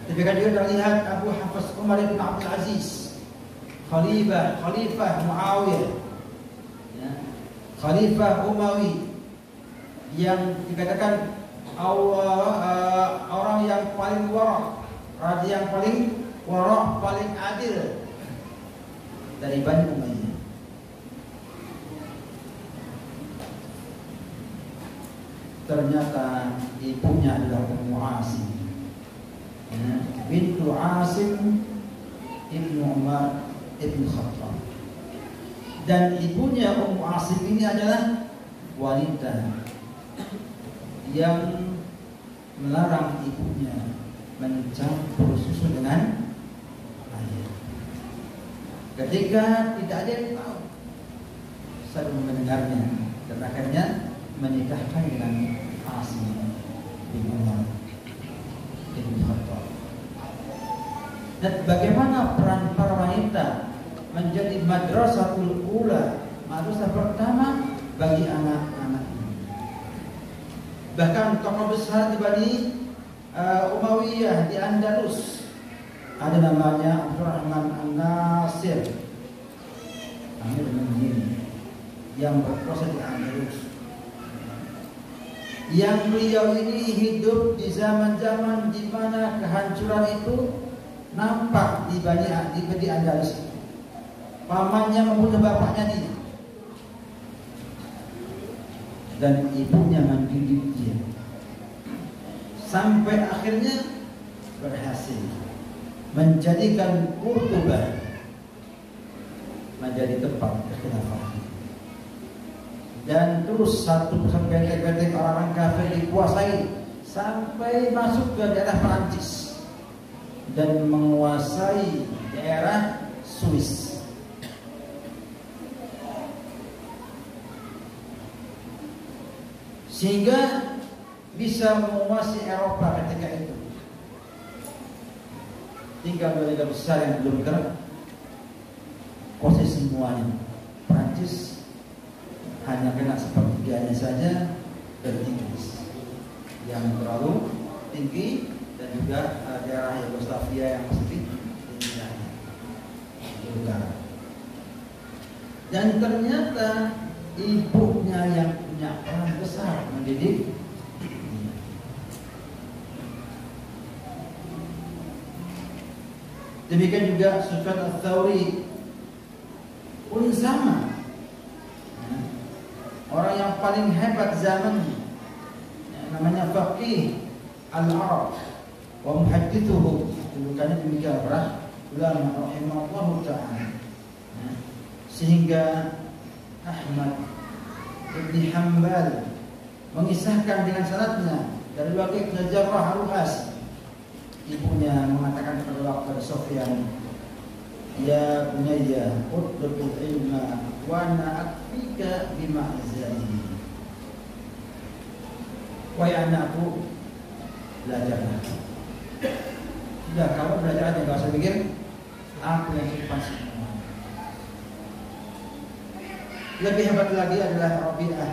Demikian juga terlihat Abu Hafs Umar bin Abdul Aziz, Khalifah Muawiyah, ya, Khalifah Umawi, yang dikatakan orang yang paling warak, raja yang paling warak, paling adil dari Bani Umayyah. Ternyata ibunya adalah Ummu Asim, ya, bintu Asim ibnu Umar ibnu Khattab. Dan ibunya Ummu Asim ini adalah wanita yang melarang ibunya mencampur susu dengan air. Ketika tidak ada yang tahu, sering mendengarnya dan akhirnya menikahkan dengan Asim bin Umar bin Khattab. Dan bagaimana peran para wanita menjadi madrasatul ula, madrasah pertama bagi anak-anak ini. Bahkan tokoh besar di Bani Umayyah di Andalus, ada namanya Abdurrahman An-Nasir, Amir Mu'minin, yang berkuasa di Andalus, yang beliau ini hidup di zaman-zaman di mana kehancuran itu nampak di Andalus. Pamannya membunuh bapaknya dia, dan ibunya mendidik dia sampai akhirnya berhasil menjadikan Qurtubah menjadi tempat kekhilafan. Dan terus satu benteng-benteng orang kafir dikuasai sampai masuk ke daerah Perancis dan menguasai daerah Swiss. Sehingga bisa menguasai Eropa ketika itu. Tinggal negara besar yang belum terkuasai semuanya. Perancis hanya kena sepertiganya saja dari Inggris yang terlalu tinggi, dan juga daerah Yugoslavia yang masih tinggi di utara. Dan ternyata ibunya yang punya peran besar mendidik. Demikian juga Sufyan Ats-Tsauri pun sama, orang yang paling hebat zaman, namanya Faqih Al-Arab wa Muhaddithuhum, julukannya demikian, ulama rahimahullah ta'ala. Sehingga Ahmad Ibn Hanbal mengisahkan dengan sanadnya dari Waqi' bin Jarrah Al-Ru'asi, ibunya mengatakan pada Sufyan, ya bunayya utlubul ilma wa ana akfika bima azali. Wahai anakku, belajarlah. Sudah, kamu belajar aja, gak usah pikir aku yang simpan semua. Lebih hebat lagi adalah Rabi'ah.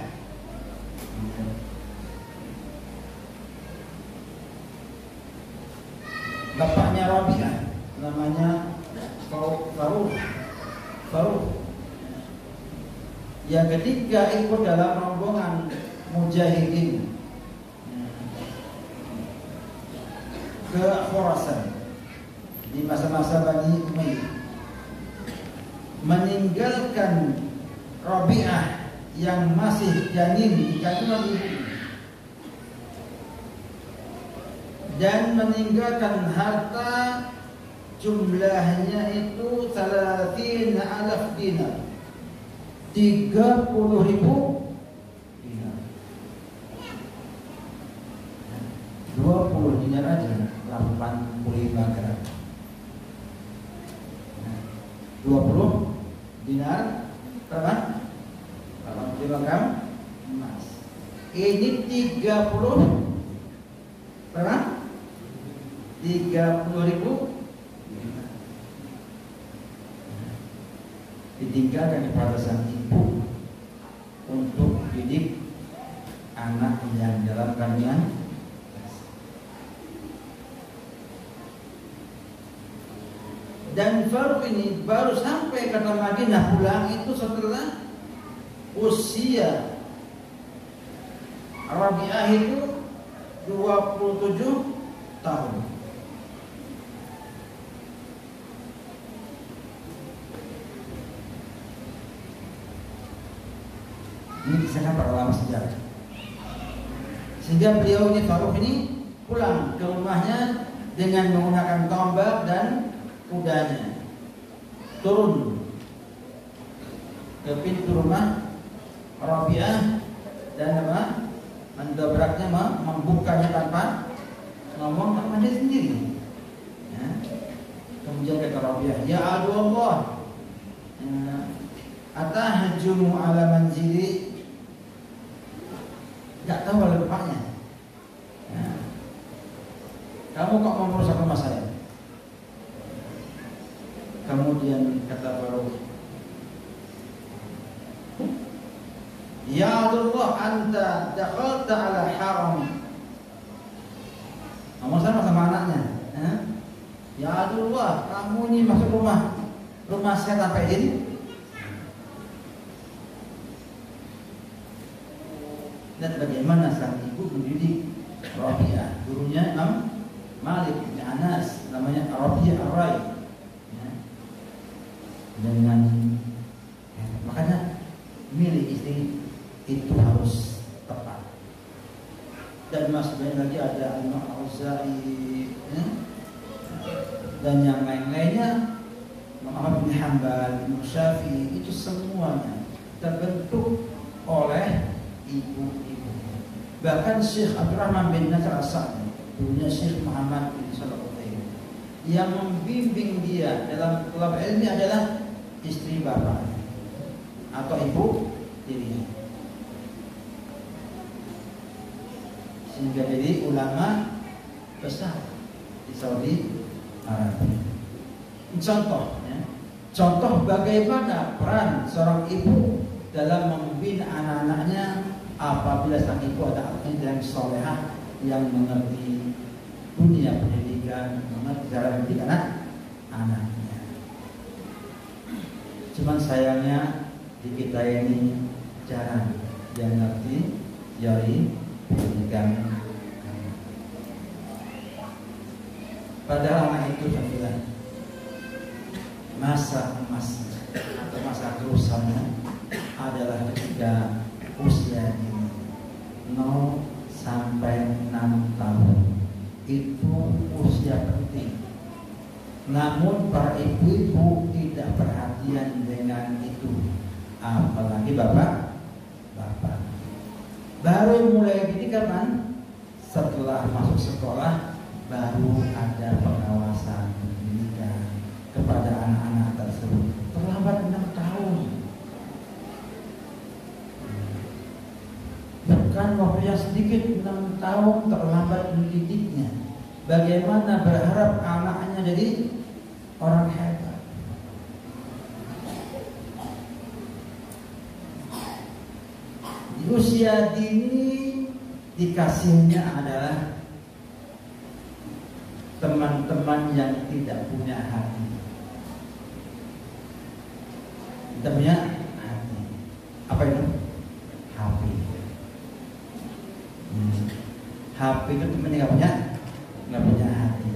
Bapaknya Rabi'ah namanya Faruq, yang ketika ikut dalam rombongan mujahidin ke Khurasan di masa-masa Bani Umayyah, meninggalkan Rabi'ah yang masih janin di kandungan ibu, dan meninggalkan harta jumlahnya itu 30.000 dinar, 30.000 gram emas. Ini 30 berapa? 30.000 ditinggalkan kepada sang ibu untuk didik anak yang dalam kandungan. Dan Faruq ini baru sampai ke Madinah pulang itu setelah usia Rabi'ah itu 27 tahun. Ini disana para ulama sejarah. Sehingga beliau ini Faruq ini pulang ke rumahnya dengan menggunakan tombak dan kudanya. Turun ke pintu rumah Rabi'ah dan mendobraknya, membukanya tanpa ngomong sama dia sendiri. Ya. Kemudian kata Rabi'ah, ya Allah, atahjumu ala manzili. Gak tahu oleh bapaknya. Ya. Kamu kok mau merusak rumah saya? Kemudian kata Faruq, ya Allah, anta dakhalta ala haram. Ngomong sama anaknya. Ya Allah, kamu ini masuk rumah saya tanpa izin. Dan bagaimana sang ibu mendidik Rabi'ah, gurunya Imam Malik bin Anas, namanya Rabi'ah Ar-Rai. Ya. Dengan makanya milih istri itu harus tepat. Dan masih banyak lagi ada Imam Al-Auza'i, ya. Dan yang lain-lainnya, Muhammad bin Hanbal, Imam Syafi'i, itu semuanya terbentuk oleh ibu-ibu. Bahkan Syekh Abdurrahman bin Nasr As-Sa'di, punya Syekh Muhammad bin Shalih Al-Utsaimin, yang membimbing dia dalam thalab ilmi adalah istri bapak atau ibu dirinya. Sehingga jadi ulama besar di Saudi Arabia. Contoh, ya. Contoh bagaimana peran seorang ibu dalam membina anak-anaknya apabila sang ibu ada yang solehah, yang mengerti dunia pendidikan, mengerti cara mendidik anak-anaknya. Cuman sayangnya di kita ini jarang yang ngerti teori pendidikan. Padahal anak itu adalah masa emas atau masa kerusakannya adalah ketika usia ini 0 sampai 6 tahun. Itu usia penting. Namun para ibu-ibu tidak perhatian dengan itu. Apalagi bapak. Baru mulai didik kapan? Setelah masuk sekolah baru ada pengawasan pendidikan kepada anak-anak tersebut. Terlambat 6 tahun. Bukan waktu yang sedikit, 6 tahun terlambat mendidiknya. Bagaimana berharap anaknya jadi orang hebat? Di usia dini dikasihnya adalah teman-teman yang tidak punya hati. Tidak punya hati. Apa itu? HP. HP itu temannya nggak punya hati.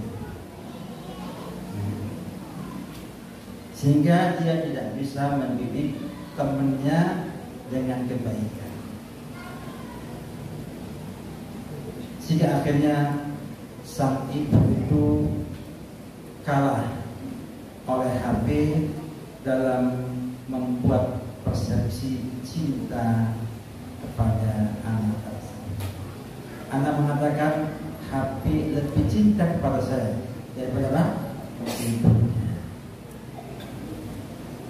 Sehingga dia tidak bisa mendidik temannya dengan kebaikan. Sehingga akhirnya sang ibu itu kalah oleh HP dalam membuat persepsi cinta kepada anak tersebut. Anak mengatakan HP lebih cinta kepada saya daripada apa? Ibunya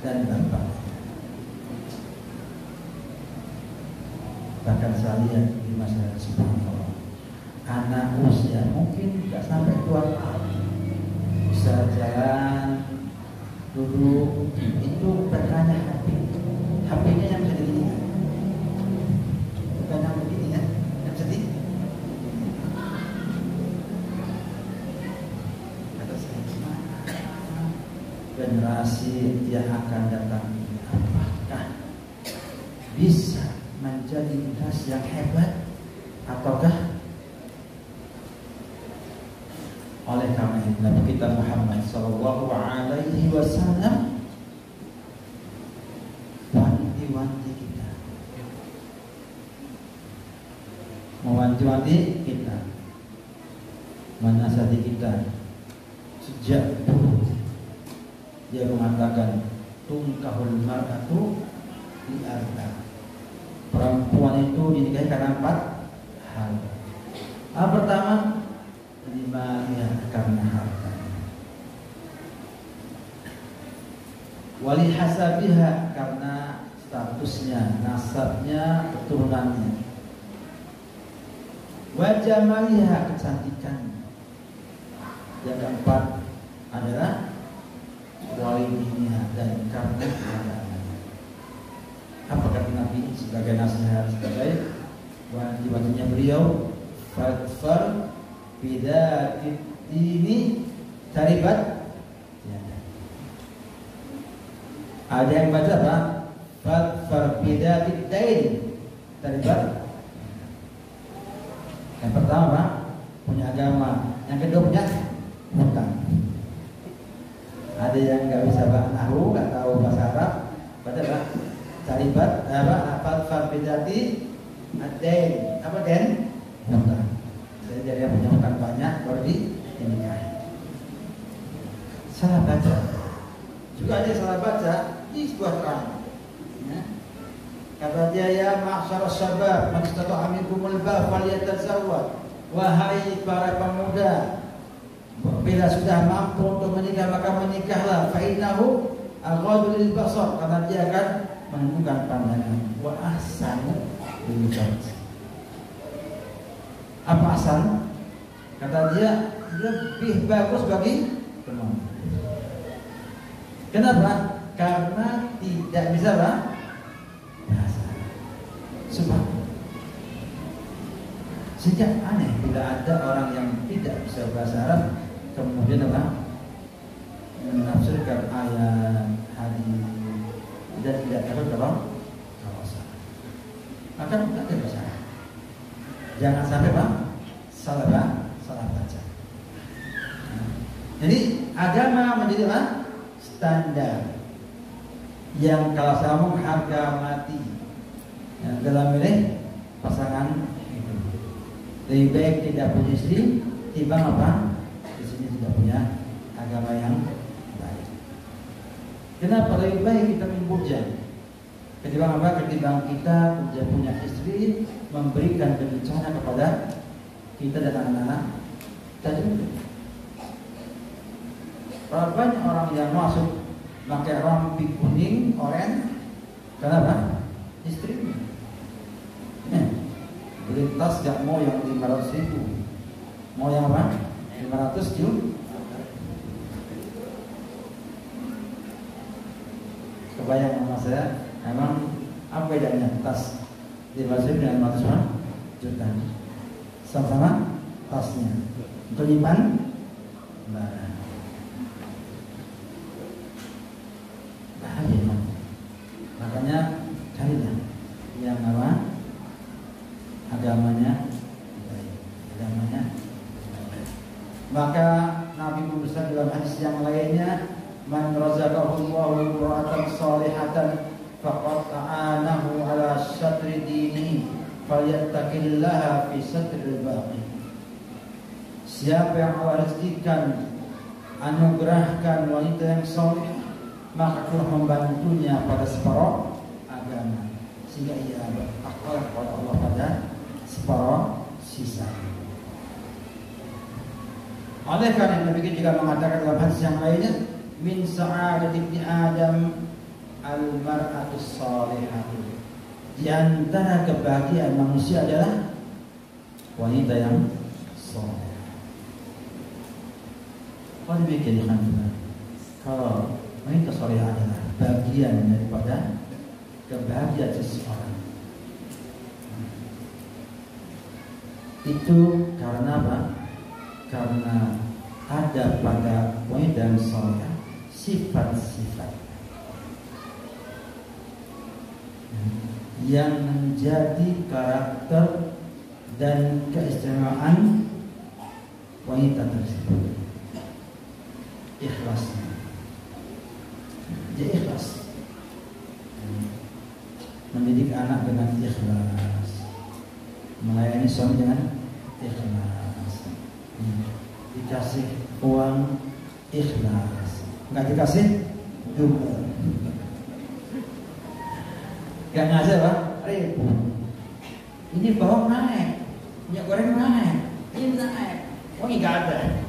dan bapaknya. Bahkan saya lihat di masa subhanallah, anak usia mungkin tidak sampai 2 tahun bisa jalan, duduk, itu bertanya HP-nya yang bisa dilihat, bukan yang begini ya, yang sedih. Kata saya, gimana generasi yang akan datang ini, apakah bisa menjadi generasi yang hebat ataukah? Oleh karena itu Nabi kita Muhammad sallallahu alaihi wasallam wanti-wanti kita, mewanti-wanti kita, menasihati kita sejak dulu. Dia mengatakan tungkahul mar'atu li arba. Perempuan itu dinikahi karena 4 hal. Hal pertama, ya, karena harta. Wali hasabiha, karena statusnya, nasabnya, keturunannya. Wa jamaliha, kecantikannya. Yang keempat adalah wali diniha, dan karena agamanya. Apa kata Nabi sebagai nasihat, sebagai wanti-wantinya beliau? Fadfar bidzati dini taribat tiada. Ada yang baca apa? Fadfar bidzati dain taribat. Yang pertama punya agama, yang kedua punya hutang. Ada yang nggak bisa bahasa Nahu, nggak tahu bahasa Arab, baca apa? Taribat apa? Fadfar bidzati ad-dain. Apa den? Hutang. Jadi yang punya hutang banyak baru dinikahi. Salah baca. Juga ada yang salah baca di sebuah terang. Ya. Kata dia, ya ma'syar syabab, man istata'a minkumul ba'a falyatazawwaj. Wahai para pemuda, bila sudah mampu untuk menikah maka menikahlah. Fa innahu aghaddu lil basar, karena dia akan menentukan pandangan. Wa ahsanu lil farj. Apa asal? Kata dia, lebih bagus bagi kemampuan. Kenapa? Karena tidak bisa bahasa. Sebab sejak aneh bila ada orang yang tidak bisa bahasa Arab kemudian menafsirkan ayat, hadis dan tidak tahu kalau salah. Maka tidak ada bahasa. Jangan sampai salah baca. Jadi agama menjadi standar yang kalau saya ngomong harga mati dalam milih pasangan itu. Lebih baik tidak punya istri timbang di sini tidak punya agama yang baik. Kenapa lebih baik kita mempuja? Ketimbang kita punya istri memberikan bencana kepada kita dan anak-anak tadi. Banyak orang yang masuk pakai rompi kuning, oranye, kenapa? Istrinya. Beli tas gak mau yang 500.000, mau yang apa? 500 juta. Kebayang sama saya, emang apa bedanya tas 500.000 dengan 500 juta? Sama-sama tasnya untuk nyimpan barang. Bahaya. Makanya carilah yang agamanya baik. Maka Nabi bersabda dalam hadis yang lainnya, man razaqahu Allahu imra'atan salihatan faqad a'anahu ala syatri dinihi falyattaqillaha fi satril baqi. Siapa yang Allah rezekikan, anugerahkan wanita yang saleh, maka Allah membantunya pada separuh agama, sehingga ia bertakwa kepada Allah pada separuh sisa. Oleh karena Nabi juga mengatakan dalam hadis yang lainnya, min sa'adati ibni Adam al-mar'atu salihatu. Di antara kebahagiaan manusia adalah wanita yang soleh. Kalau demikian kalau wanita soleh adalah bagian daripada kebahagiaan seseorang, itu karena apa? Karena ada pada wanita yang soleh sifat-sifat yang menjadi karakter dan keistimewaan wanita tersebut. Ikhlasnya, dia ikhlas, mendidik anak dengan ikhlas, melayani suami dengan ikhlas, dikasih uang ikhlas, nggak dikasih double, nggak ngasih apa? Ribut. Ini bawang naik, minyak goreng naik, ini naik, oh ini nggak ada.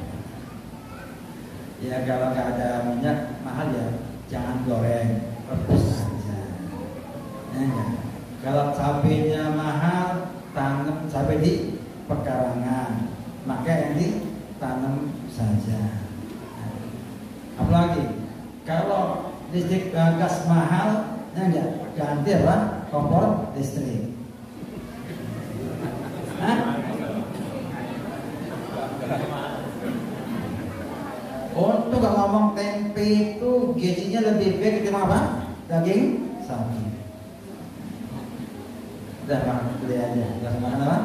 Ya kalau nggak ada minyak mahal ya jangan goreng, rebus saja. Ya, kalau cabenya mahal, tanam cabai di pekarangan, maka yang ditanam saja. Apalagi kalau listrik gas mahal, ya enggak, ganti apa? Kompor listrik. Untuk gak ngomong tempe itu gajinya lebih baik ketimbang apa? Daging sapi. Udah makan beli aja, gak makan apa?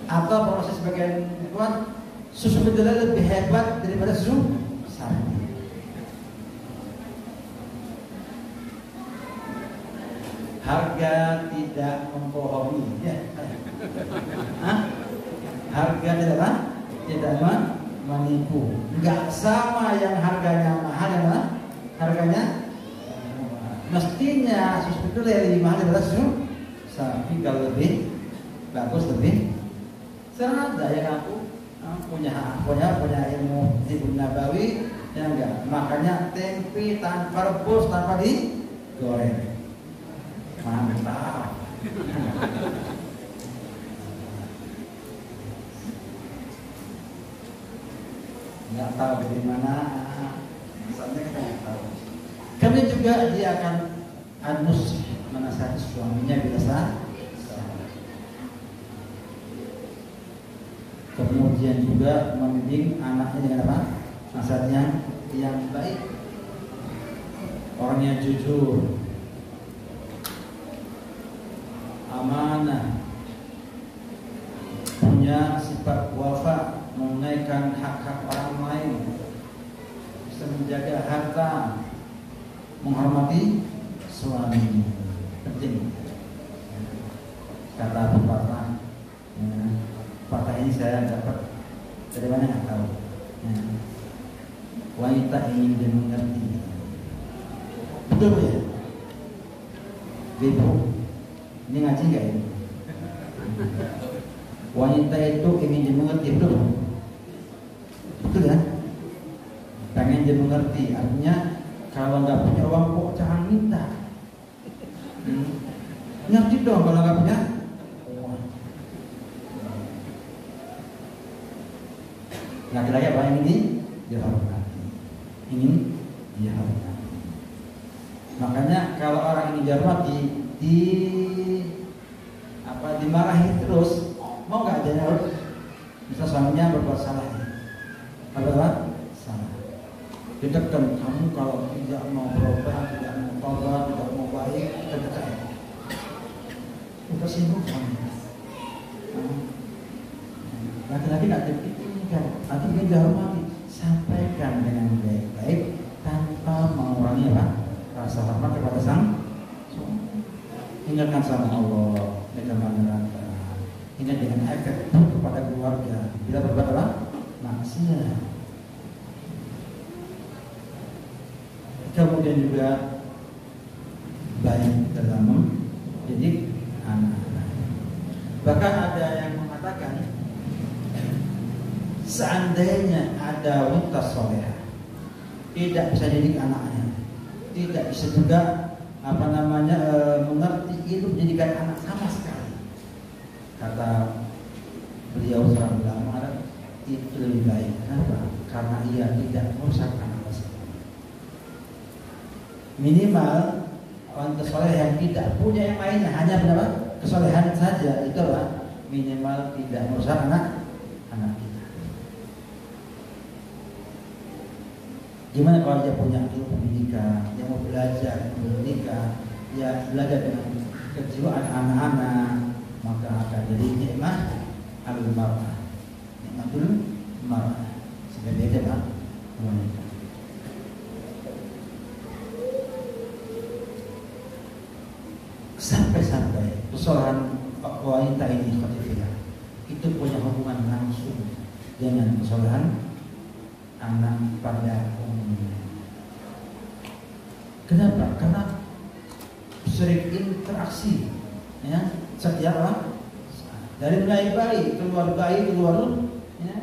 Atau proses bagian kuat, susu kedelai lebih hebat daripada susu sapi. Harga tidak membohongi, ya. Harga tidak menipu. Enggak sama yang harganya mahal dengan harganya mestinya susu itu lebih mahal daripada susu sapi. Kalau lebih bagus lebih serada yang aku punya ilmu Ibnu Nabawi, ya enggak, makanya tempe tanpa rebus, tanpa digoreng, mantap. Nggak tahu dari mana, misalnya kita nggak tahu. Kami juga dia akan anus menasihati suaminya bila salah. Kemudian juga membimbing anaknya dengan apa? Nasihatnya yang baik. Orangnya jujur, amanah, punya sifat wafa, menunaikan hak-hak orang lain, bisa menjaga harta, menghormati suami, penting. Kata pepatah, patah ini saya dapat dari mana nggak tahu. Wanita ingin dimengerti, betul ya? Ibu, ini ngaji nggak ini? Wanita itu ingin dimengerti, betul? Betul kan? Pengen dimengerti, artinya kalau nggak punya uang kok jangan minta. Ngerti dong kalau nggak punya uang. Laki-laki apa yang ini? Dihormati, ingin dihormati. Makanya kalau orang ini dihormati, dimarahi terus, mau nggak jadi harus bisa suaminya berbuat salah. Apa? Salah. Ditekan, kamu kalau tidak mau berubah, tidak mau tobat, tidak mau baik, tekan. Udah sibuk kamu. Laki-laki nggak dipikirkan, tapi dia dihormati, sampaikan dengan baik-baik tanpa mengurangi rasa hormat kepada sang suami. Ingatkan sama Allah, jangan neraka. Ingat dengan efek kepada keluarga. Bila berbuat apa? Maksiat. Kemudian juga baik dalam mendidik anak-anak. Bahkan ada yang mengatakan, seandainya ada wanita solehah tidak bisa didik anaknya, tidak bisa juga mengerti Kata beliau seorang ulama itu lebih baik. Kenapa? Karena ia tidak merusak anak tersebut. Minimal orang soleh yang tidak punya yang lainnya, hanya berapa kesolehan saja, itu lah minimal tidak merusak anak kita. Gimana kalau dia punya ilmu pendidikan, dia mau belajar pendidikan, dia belajar dengan kejiwaan anak-anak, maka akan jadi nikmat al-mar'ah, nikmatul mar'ah. Sebagai apa? Wanita. Sampai-sampai persoalan wanita ini itu punya hubungan langsung dengan persoalan anak pada umumnya. Kenapa? Karena sering interaksi, ya, setiap orang dari mulai bayi keluar, ya,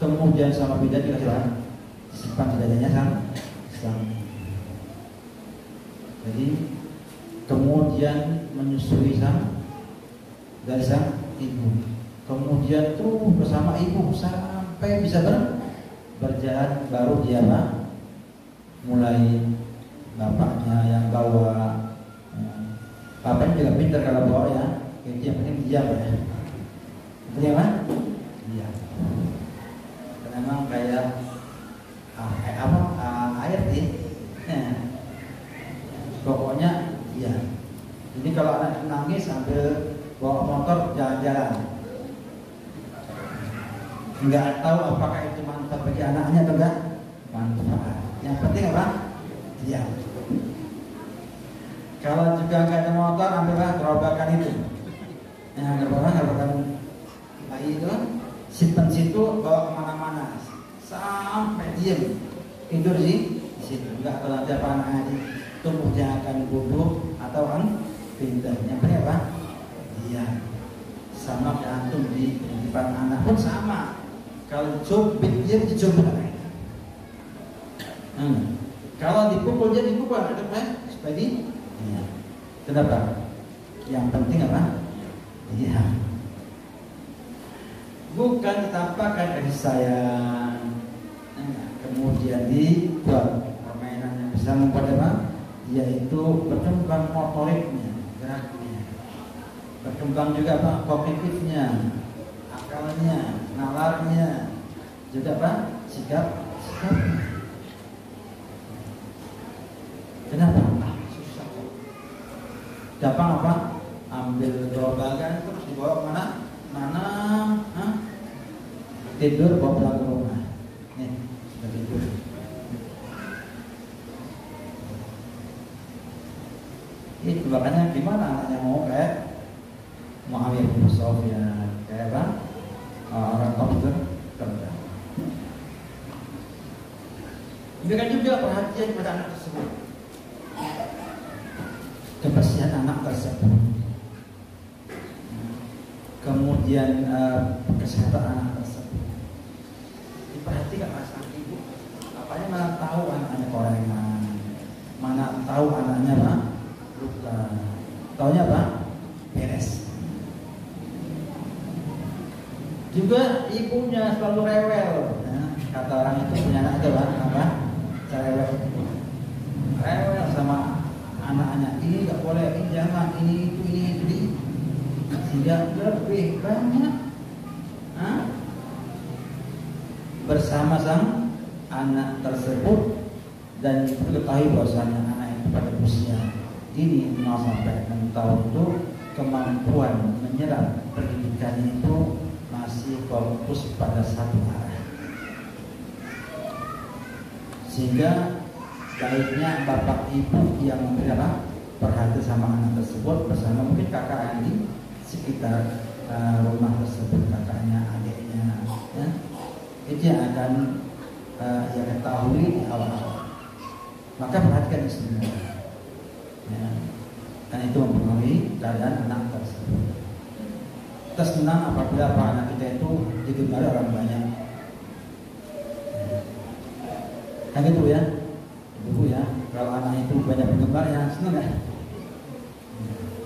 kemudian sama bidan dikasih orang simpan dadanya sama. Jadi kemudian menyusui dari sang ibu, kemudian tuh bersama ibu sampai bisa berjalan, baru dia mulai bapaknya yang bawa. Bapaknya juga pintar kalau bawa, ya, itu yang penting diam, ya. Betul ya, diam. Karena memang kayak air sih, pokoknya iya. Jadi kalau anak nangis sambil bawa motor jalan-jalan, nggak tahu apakah itu manfaat bagi anaknya atau enggak manfaat. Yang penting apa? Diam. Kalau juga nggak ada motor, ambillah gerobakan itu. Gerobakan bayi itu, simpan situ, bawa kemana-mana sampai diam, tidur di situ. Nggak tahu nanti apa anaknya tumbuhnya akan bodoh atau kan pintar. Yang penting apa? Diam. Sama kayak antum di depan anak pun sama. Kalau cubit dia dicubit anaknya. Kalau dipukul dia dipukul, supaya iya. Kenapa? Yang penting apa? Iya. Bukan ditampakkan kasih sayang, kemudian dibuat permainan yang bisa membuat apa? Yaitu berkembang motoriknya, geraknya, berkembang juga apa? Kognitifnya, akalnya, nalarnya, juga apa? Sikapnya. Kenapa? Susah. Gampang apa? Ambil gerobakan terus dibawa kemana? Tidur bawa pulang ke rumah. Nih, sudah tidur. Itu makanya gimana anaknya mau kayak Muawiyah bin Sufyan, kayak apa? Orang komputer kerja. Demikian juga perhatian pada anak tersebut, kebersihan anak tersebut, kemudian kesehatan anak tersebut diperhatikan oleh sang ibu. Apanya mana tahu anaknya korengan, mana tahu anaknya luka, taunya beres. Juga ibunya selalu rewel, kata orang itu punya anak itu rewel sama anak-anak, ini nggak boleh, ini jangan, ini itu, sehingga lebih banyak bersama sang anak tersebut. Dan diketahui bahwasanya anak itu pada usia ini 0 sampai 6 tahun itu kemampuan menyerap pendidikan itu masih fokus pada satu arah, sehingga baiknya bapak ibu yang perhatian sama anak tersebut bersama mungkin kakak yang di sekitar rumah tersebut, kakaknya, adiknya, ya, itu yang akan ia ketahui di awal-awal. Maka perhatikan istrinya, ya, dan itu mempengaruhi keadaan anak tersebut. Kita senang apabila anak kita itu digemari orang banyak, kan gitu ya. Ibu ya, kalau anak itu banyak penggemarnya, senang ya.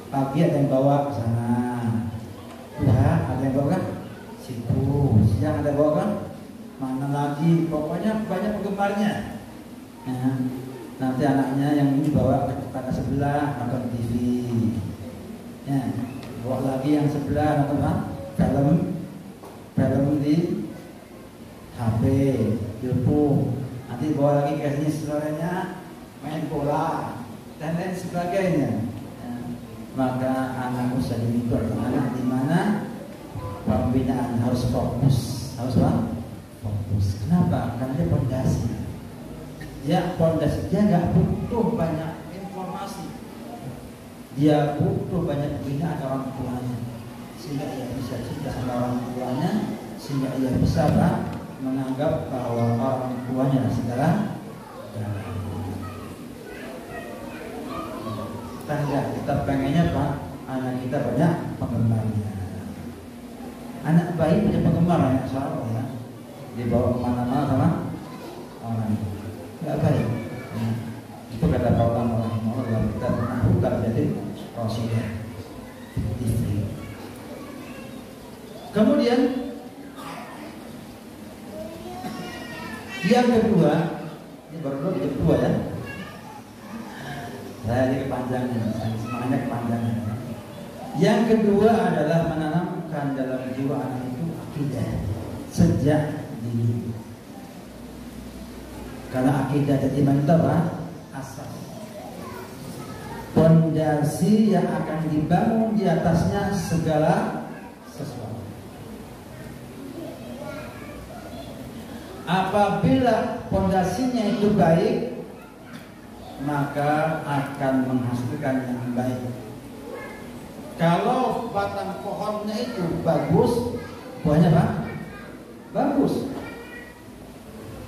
Pagi ada yang bawa ke sana, Tuhan ada yang bawa kan? Situ. Siang ada bawa kan? Mana lagi? Pokoknya banyak penggemarnya. Nah, nanti anaknya yang ini bawa ke tetangga sebelah nonton TV. Ya, bawa lagi yang sebelah nonton apa? Film di HP, telepon. Nanti bawa lagi ke sini saudaranya main bola dan lain sebagainya. Ya, maka anak usia ini itu adalah anak di mana pembinaan harus fokus, harus apa? Fokus. Kenapa? Karena dia pondasi. Ya pondasi dia nggak butuh banyak informasi, dia butuh banyak pembinaan orang tuanya, sehingga ia bisa cinta sama orang tuanya, sehingga ia bisa apa? Menganggap bahwa orang tuanya segala kita pengennya Pak, anak kita banyak penggemarnya. Anak bayi punya penggemar ya, soalnya ya, dibawa kemana-mana sama orang. Tidak baik. Itu kata Pak Ulama rahimahullah dalam kitab Bukan jadi Rasulullah. Kemudian yang kedua, ini baru yang kedua ya. Saya ini kepanjangan, semuanya kepanjangan. Yang kedua adalah menanamkan dalam jiwa anak itu akidah sejak dini. Karena akidah dan iman itu apa? Asas. Pondasi yang akan dibangun di atasnya segala sesuatu. Apabila pondasinya itu baik, maka akan menghasilkan yang baik. Kalau batang pohonnya itu bagus, buahnya apa? Bagus.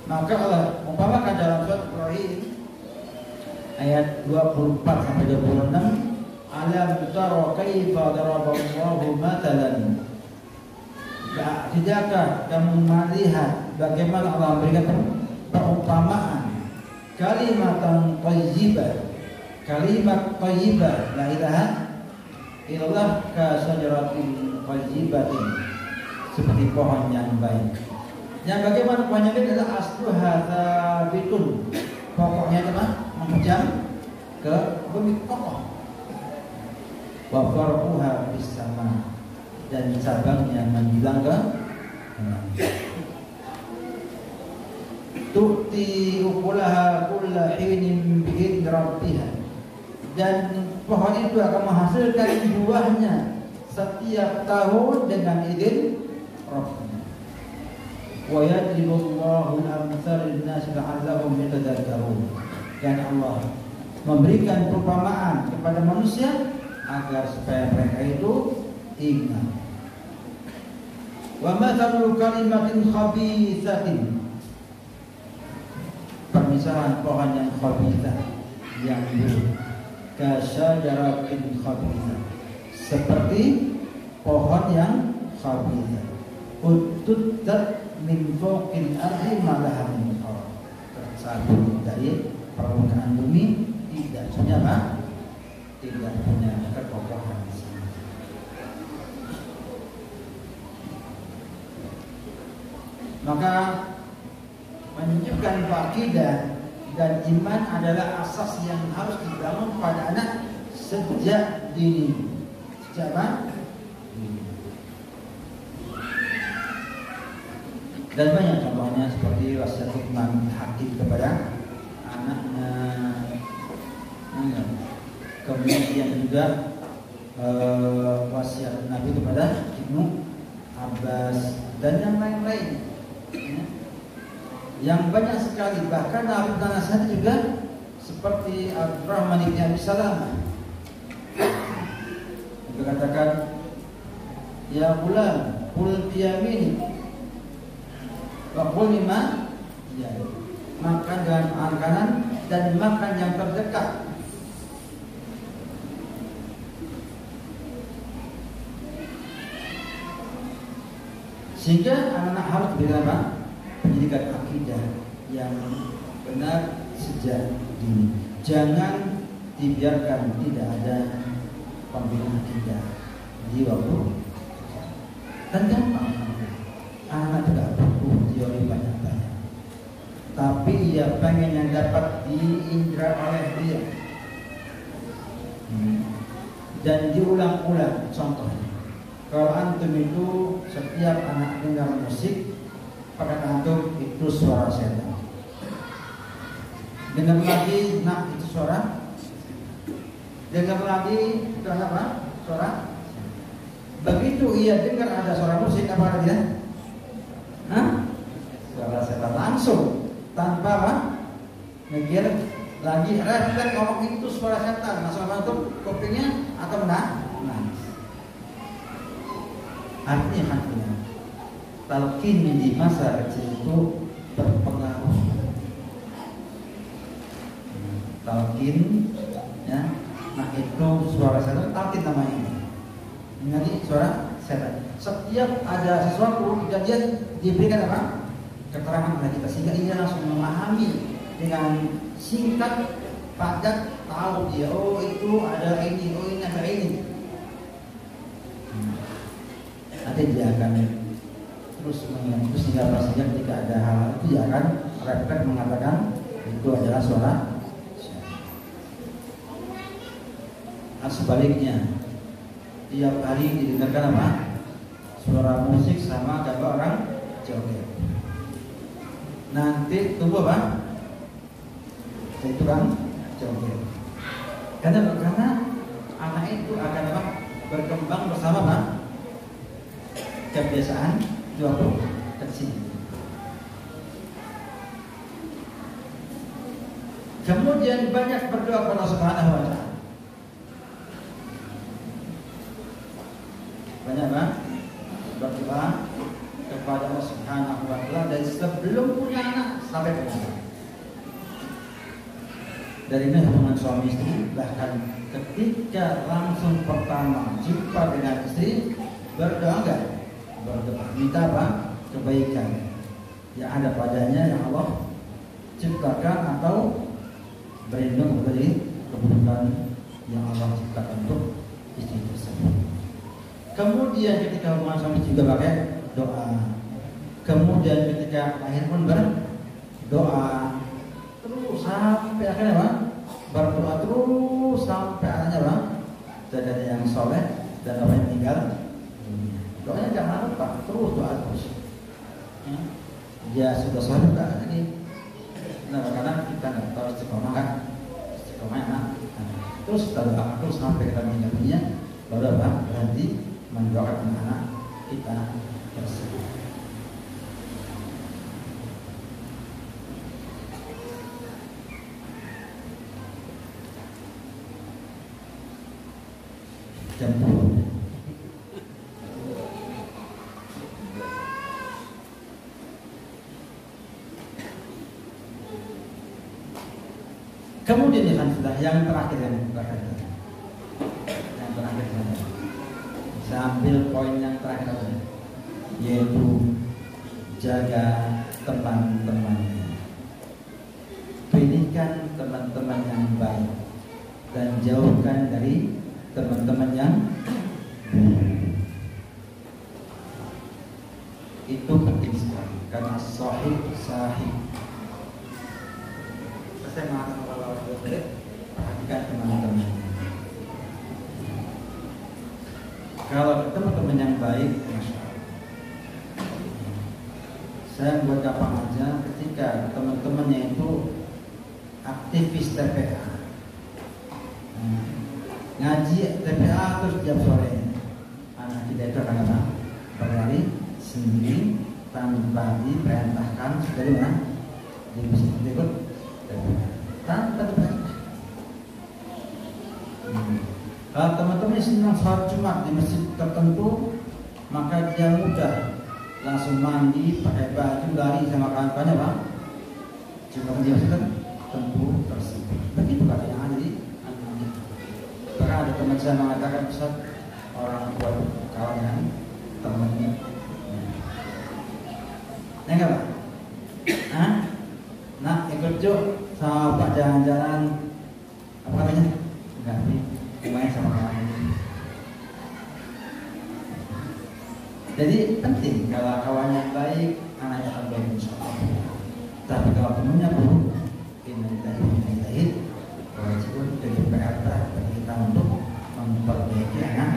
Maka Allah umpamakan dalam surat Ibrahim ayat 24 sampai 26, alam tara kaifa daraballahu matalan. Tidakkah kamu melihat bagaimana Allah memberikan perumpamaan kalimatan thayyibah, kalimat thayyibah la ilaha illallah ka syajaratin thayyibatin, seperti pohon yang baik. Yang bagaimana pohonnya baik adalah asluha thabitun, pokoknya adalah menghujam ke bumi kokoh. Wa farquha bis sama, dan cabangnya menjulang ke tu'ti ukulaha kulla hinin bi'idni rabbiha, dan pohon itu akan menghasilkan buahnya setiap tahun dengan izin Rabbnya. Wa yadribullahu al-amthal lin-nas la'allahum yatadhakkarun, dan Allah memberikan perumpamaan kepada manusia agar supaya mereka itu ingat. Wa mathalu kalimatin khabithatin, permisalan pohon yang khabithah, yang buruk, kasyajaratin khabithah, seperti pohon yang khabithah, utuddat min fawqil ardi ma laha min qarar, tersabut dari permukaan bumi, tidak punya apa? Tidak punya kekokohan. Maka menunjukkan akidah dan iman adalah asas yang harus dibangun pada anak sejak dini. Sejak apa? Dan banyak contohnya seperti wasiat Luqman Hakim kepada anaknya. Kemudian juga wasiat Nabi kepada Ibnu Abbas dan yang lain-lain. Yang banyak sekali, bahkan Nabi nasihat juga seperti Abdurrahman bin Abi Salamah. Dia katakan, ya bulan, qul biyamini wa qul mimma ya, makan dengan tangan kanan dan makan yang terdekat. Sehingga anak-anak harus beramal pendidikan akidah yang benar sejak dini. Jangan dibiarkan tidak ada pembinaan akidah di waktu. Dan gampang. Anak tidak butuh teori banyak-banyak, tapi ia pengen yang dapat diindra oleh dia dan diulang-ulang. Contohnya, kalau antum itu setiap anak dengar musik, pada antum itu suara setan. Dengar lagi, nah itu suara. Dengar lagi, itu apa? Suara. Begitu ia dengar ada suara musik, apa dia? Suara setan langsung, tanpa apa? Mikir lagi, refleks ngomong itu suara setan, langsung antum kupingnya atau menangis. Artinya talqin di masa kecil itu berpengaruh. Talqin, ya, nah itu suara setan, talqin namanya. Ini suara setan. Setiap ada sesuatu kejadian diberikan apa? Keterangan oleh kita, sehingga ia langsung memahami dengan singkat, padat, tahu dia, oh itu ada ini, oh ini ada ini. Nanti dia akan terus mengingat, sehingga pastinya ketika ada hal itu dia akan refleks mengatakan itu adalah suara. Nah, sebaliknya, tiap hari didengarkan apa? Suara musik sama gambar orang joget. Nanti tumbuh apa? Itu kan joget. Karena anak itu akan apa? Berkembang bersama apa? Kebiasaan joget kecil. Kemudian banyak berdoa kepada Allah Subhanahu wa Ta'ala. Banyak apa? Berdoa kepada Allah Subhanahu wa Ta'ala dari sebelum punya anak sampai punya anak. Dari ini hubungan suami istri, bahkan ketika langsung pertama jumpa dengan istri, berdoa enggak? Berdoa, minta apa? Kebaikan yang ada padanya yang Allah ciptakan atau berlindung dari keburukan yang Allah ciptakan untuk istri tersebut. Kemudian ketika hubungan suami juga pakai doa. Kemudian ketika lahir pun berdoa. Terus sampai akhirnya apa? Berdoa terus sampai akhirnya apa? Jadi yang soleh dan orang yang tinggal. Doanya jangan lupa, terus doa terus. Dia sudah soleh enggak? Jadi karena kita nggak tahu istiqomah kan? Istiqomah enak. Terus kita doa terus sampai kita meninggal dunia, baru apa? Berhenti mendoakan anak kita tersebut. Jam 10. Kemudian yang terakhir saya ambil poin yang terakhir yaitu jaga teman-temannya. Pilihkan teman-teman yang baik dan jauhkan dari teman-teman yang buruk. Itu penting sekali karena sahib. Saya mengatakan kalau perhatikan teman-teman. Kalau teman-teman yang baik, Masya Allah. Saya buat gampang aja, ketika teman-temannya itu aktivis TPA, ngaji TPA terus tiap sore, anak kita itu akan apa? Berlari sendiri tanpa diperintahkan dari mana? Dia bisa ikut tanpa diperintahkan. Kalau teman-teman senang sholat Jumat di masjid tertentu, maka dia mudah langsung mandi, pakai baju, lari sama kawan-kawannya, Pak. Jika dia tertentu tersebut. Begitu kata yang ada di anak-anak. Bahkan ada teman saya mengatakan, Ustaz, orang tua kawan yang temannya. Enggak, Pak? Nah, ikut Jok sama Pak jalan-jalan, apa namanya? Enggak nih. Main sama kawan. Jadi penting kalau kawannya baik, anaknya akan baik insyaallah. Tapi kalau temannya buruk, ini wajib dari PR bagi kita untuk memperbaiki anak.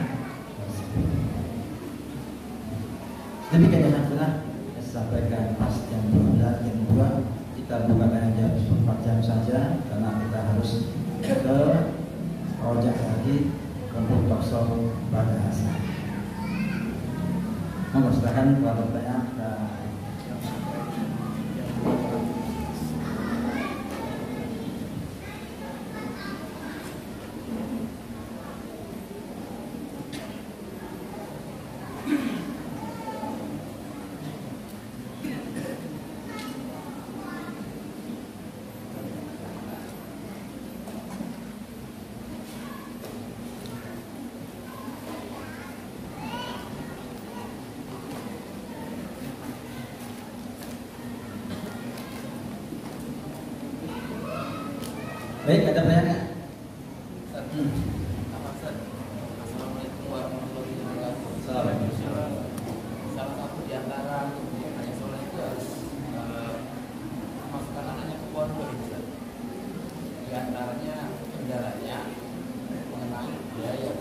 Demikian yang saya sampaikan pas jam 12, jam 2 kita bukan jam 4 jam saja karena kita harus ke project lagi untuk talkshow pada asal. Monggo silakan kalau bertanya. Baik, ada pertanyaan? Assalamualaikum warahmatullahi wabarakatuh. Assalamualaikum. Salah satu di antara ayah soleh itu harus memasukkan anaknya ke pondok. Di antaranya kendalanya mengenai biaya.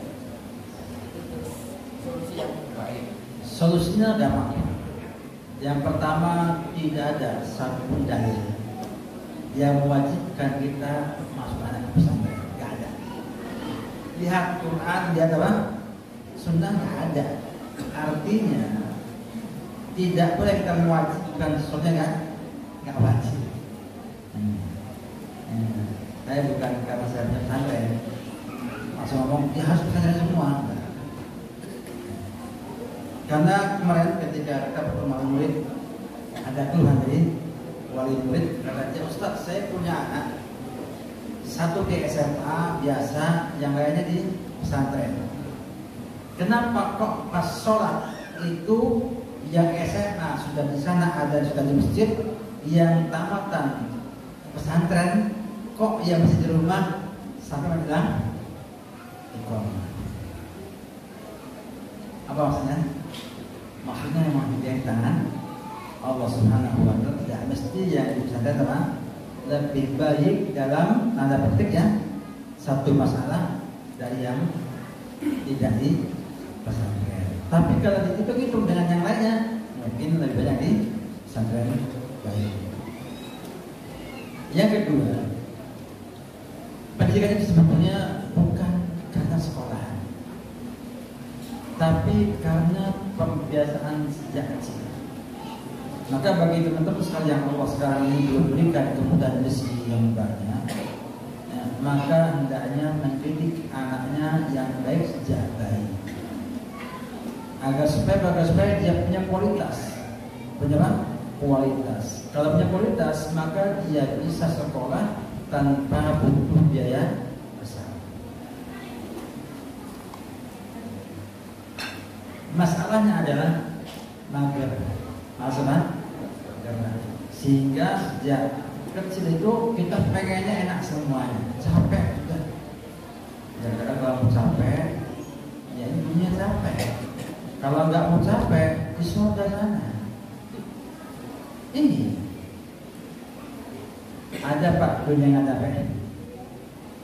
Itu terus solusi yang baik. Solusinya gampang. Yang pertama, tidak ada satu dalil yang mewajibkan kita masuk anak ke pesantren. Tidak ada. Lihat Quran, lihat apa? Sunnah, tidak ada. Artinya tidak boleh kita mewajibkan sesuatu yang nggak wajib. Saya bukan karena saya punya pesantren langsung ngomong dia harus pesantren semua. Karena kemarin ketika kita pertemuan murid ada keluhan dari wali murid, katanya Ustaz saya punya anak satu ke SMA biasa, yang lainnya di pesantren. Kenapa kok pas sholat itu yang SMA sudah di sana ada sudah di masjid, yang tamatan pesantren kok yang masih di rumah sampai bilang iqamah. Apa maksudnya? Maksudnya memang di tangan Allah Subhanahu wa Ta'ala, tidak mesti yang di pesantren apa? Lebih baik dalam tanda petik ya satu masalah dari yang tidak di pesantren. Tapi kalau dihitung-hitung dengan yang lainnya mungkin lebih banyak di pesantren baik. Yang kedua, pendidikan itu sebetulnya bukan karena sekolah, tapi karena pembiasaan sejak kecil. Maka bagi teman-teman sekalian Allah sekarang ini belum berikan kemudahan rezeki yang banyak, ya, maka hendaknya mendidik anaknya yang baik sejak bayi, agar supaya dia punya kualitas. Punya apa? Kualitas. Kalau punya kualitas, maka dia bisa sekolah tanpa butuh biaya besar. Masalahnya adalah mager. Masalah sehingga sejak kecil itu kita pengennya enak semuanya, capek sudah. Jangan kalau capek, ya ini dunia capek. Kalau nggak mau capek, di surga sana. Ini ada Pak dunia nggak capek?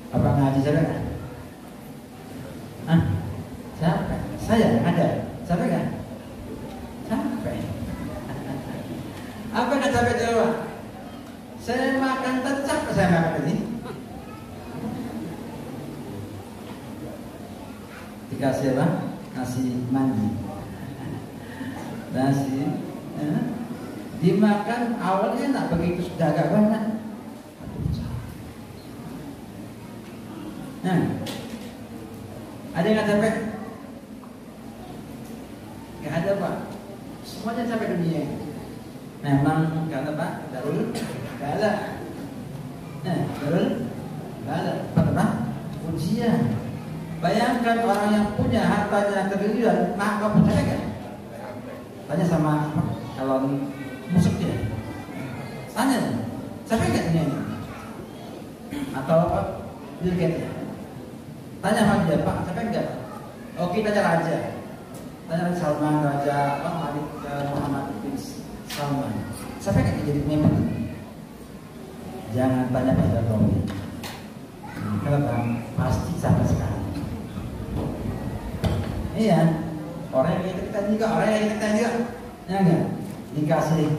Apa ngaji capek? Hah? Capek? Saya ada capek kan? Capek. Apa yang capek jawab? Saya makan tetap, saya makan ini. Dikasih apa? Nasi mandi. Nasi dimakan awalnya enak, begitu sudah agak banyak. Nah, ada yang capek? Gak ada Pak. Semuanya capek dunia. Memang karena Pak darul bala. Nah, darul bala. Apa? Ujian. Bayangkan orang yang punya hartanya triliun, maka percaya kan? Tanya sama calon musuh dia. Tanya, capek nggak dunia ini? Atau apa? Bill Gates. Tanya sama dia, Pak, capek nggak? Oh, kita raja. Tanya Salman Raja Malik Muhammad bin Salman. Siapa yang jadi pemimpin? Jangan tanya Pak Jokowi. Kenapa? Pasti sama sekali. Iya, orang yang kita juga, orang yang kita juga, ya enggak? Dikasih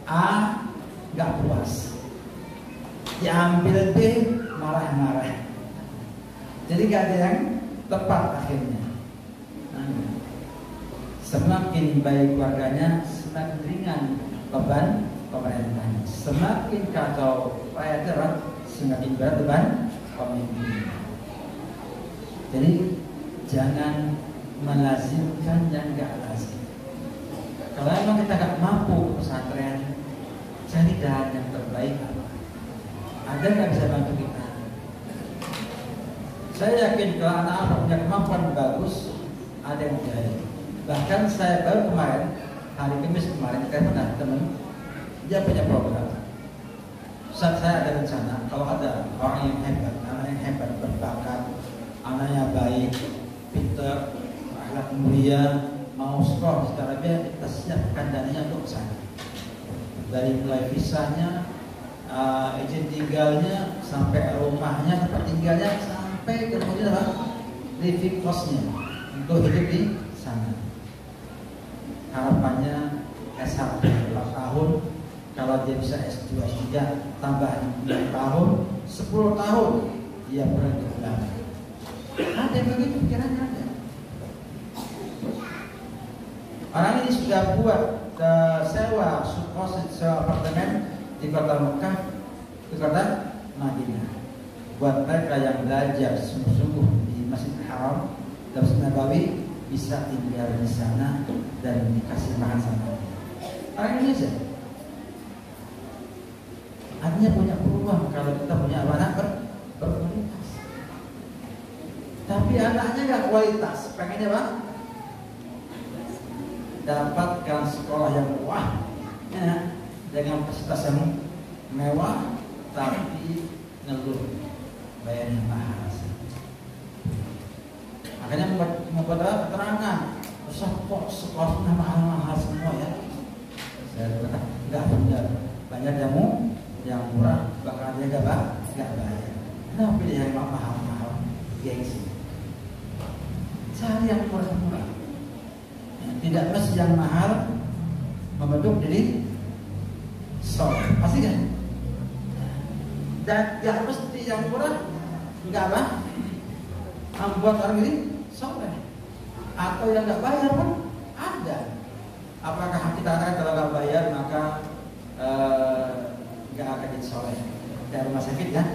A, nggak puas. Diambil B, marah-marah. Jadi gak ada yang tepat akhirnya. Semakin baik keluarganya, semakin ringan beban pemerintahnya. Semakin kacau rakyatnya, semakin berat beban pemimpin. Jadi jangan melazimkan yang gak lazim. Kalau memang kita gak mampu pesantren, cari jalan yang terbaik apa? Ada nggak bisa bantu kita? Saya yakin kalau anak-anak punya kemampuan bagus, ada yang jahit. Bahkan saya baru kemarin, hari Kamis kemarin, saya pernah teman, dia punya program. Saat saya ada rencana, kalau ada orang yang hebat, anak yang hebat, berbakat, anaknya baik, pintar, akhlak mulia, mau sekolah secara biaya, kita siapkan dananya untuk ke sana. Dari mulai visanya, izin tinggalnya, sampai rumahnya, tempat tinggalnya, sampai kemudian living cost-nya untuk hidup di sana. Harapannya S1 2 tahun, kalau dia bisa S2 S3 tambah 9 tahun, 10 tahun dia pernah pulang. Ada yang begitu pikirannya ada. Orang ini sudah buat sewa apartemen di kota Mekah, di kota Madinah. Buat mereka yang belajar sungguh-sungguh di Masjid Haram dan Masjid Nabawi bisa tinggal di sana dan dikasih makan sama orang Indonesia. Artinya punya peluang kalau kita punya anak berkualitas. Tapi anaknya nggak kualitas, pengennya Pak dapatkan sekolah yang wah, ya, dengan fasilitas yang mewah, tapi ngeluh bayarnya mahal. Makanya membuat keterangan, usah kok sekolahnya mahal-mahal semua ya. Saya kata nggak benar, banyak yang murah, bahkan dia nggak bayar. Kenapa pilih yang mahal-mahal? Gengsi. Cari yang murah-murah. Tidak mesti yang mahal membentuk diri soleh, pasti kan? Dan gak mesti yang murah nggak apa membuat orang ini soleh. Atau yang nggak bayar pun ada. Apakah kita katakan kalau nggak bayar maka nggak akan jadi soleh? Dari rumah sakit ya.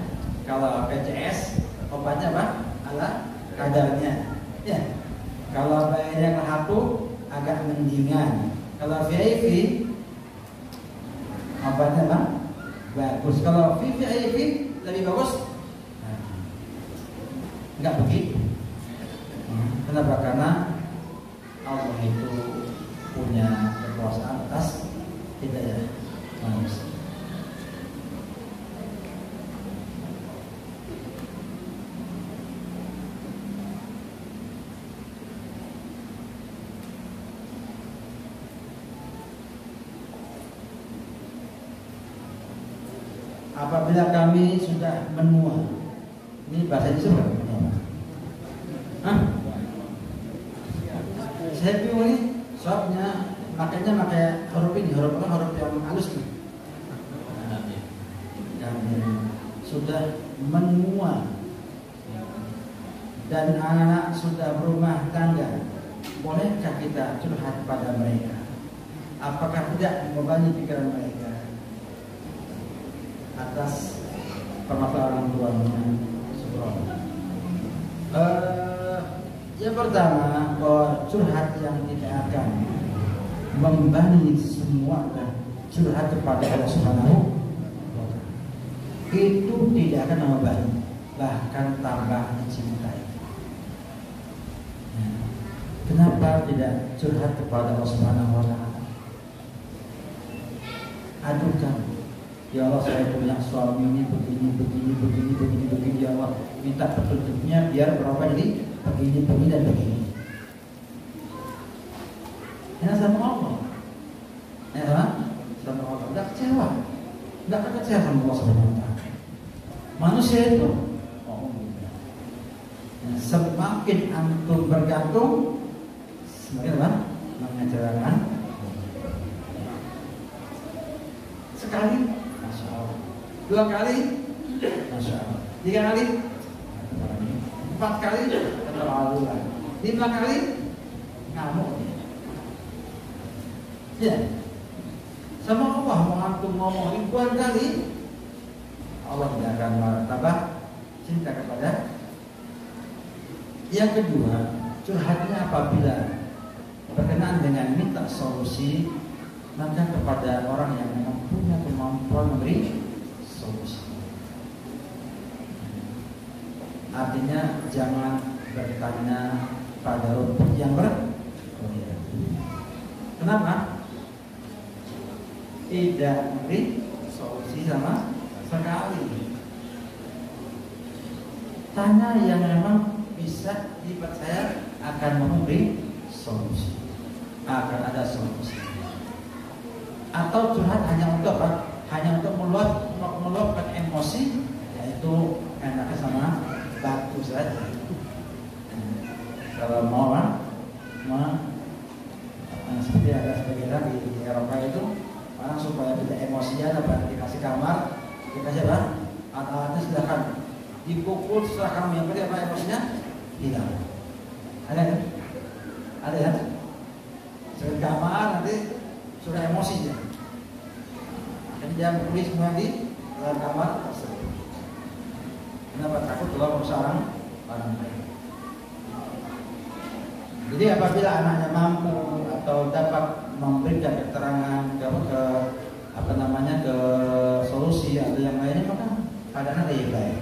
Kalau PCS obatnya apa? Ala kadarnya. Ya. Kalau bayarnya ke satu agak mendingan. Kalau VIP obatnya bang bagus. Kalau VVIP lebih bagus, nggak begitu. Kenapa? Karena Allah itu punya kekuasaan atas hidayah manusia. Apabila kami sudah menua, ini bahasa Indonesia menua. Hah? Saya bingung nih, soalnya makanya pakai huruf ini, huruf yang halus nih. Kami sudah menua dan anak sudah berumah tangga, bolehkah kita curhat pada mereka? Apakah tidak membebani pikiran mereka atas permasalahan orang tuanya? Yang pertama, bahwa curhat yang tidak akan membebani semua dan curhat kepada Allah Subhanahu wa Ta'ala itu tidak akan membebani, bahkan tambah dicintai. Kenapa tidak curhat kepada Allah Subhanahu wa Ta'ala? Adukan, ya Allah, saya punya suami ini begini, ya Allah, minta petunjuknya biar berubah jadi begini dan begini. Ya sama Allah. Ya sama Allah. Enggak kecewa. Enggak kecewa sama Allah Subhanahu wa taala. Manusia itu semakin antum bergantung, semakin apa? Mengecewakan. Sekali, Masya Allah. 2 kali, Masya Allah. 3 kali, 4 kali, keterlaluan. 5 kali, ngamuk. Ya, sama Allah mau antum ngomong ribuan kali, Allah tidak akan martabah cinta kepada. Yang kedua, curhatnya apabila berkenaan dengan minta solusi, maka kepada orang yang memang punya kemampuan memberi solusi. Artinya jangan bertanya pada rumput yang bergoyang. Kenapa? Tidak memberi solusi sama sekali. Tanya yang memang bisa dipercaya akan memberi solusi, akan ada solusi. Atau curhat hanya untuk apa? Hanya untuk meluapkan emosi, yaitu enaknya sama batu saja. Kalau mau seperti ada sebagian di Eropa itu orang supaya tidak emosian apa dikasih kamar, dikasih apa? Alat-alatnya silakan dipukul setelah kamu yang beri apa emosinya hilang. Ada ya? Ada ya? Setelah kamar nanti sudah emosinya. Dan dia mukuli semua di dalam kamar tersebut. Kenapa takut kalau seorang orang lain? Jadi apabila anaknya mampu atau dapat memberikan keterangan ke solusi atau yang lainnya, maka keadaan lebih baik.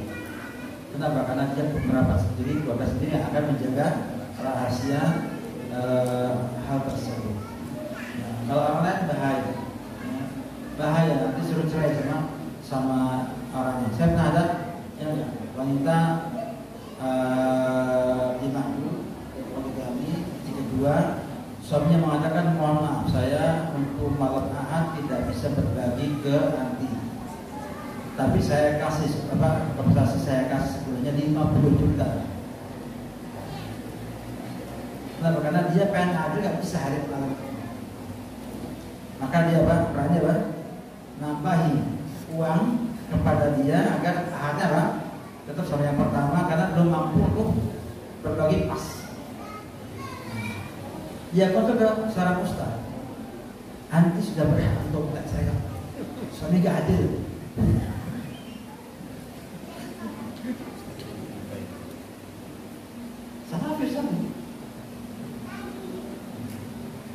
Kenapa? Karena dia merapat sendiri, keluarga sendiri yang akan menjaga rahasia hal tersebut. Nah, kalau orang lain bahaya nanti suruh cerai sama orangnya. Saya pernah ada yang wanita dimandu poligami, kedua suaminya mengatakan mohon maaf saya untuk malam Ahad tidak bisa berbagi ke anti, tapi saya kasih kompensasi, saya kasih sebulannya 50 juta. Kenapa? Karena dia pengen adil, gak bisa hari malam. Maka dia berani nambahi uang kepada dia agar ahadnya tetap sama yang pertama, karena belum mampu untuk berbagi pas. Dia kontrol secara ustaz. Anti sudah berhak untuk tidak saya. Suami gak adil. Sama Firman.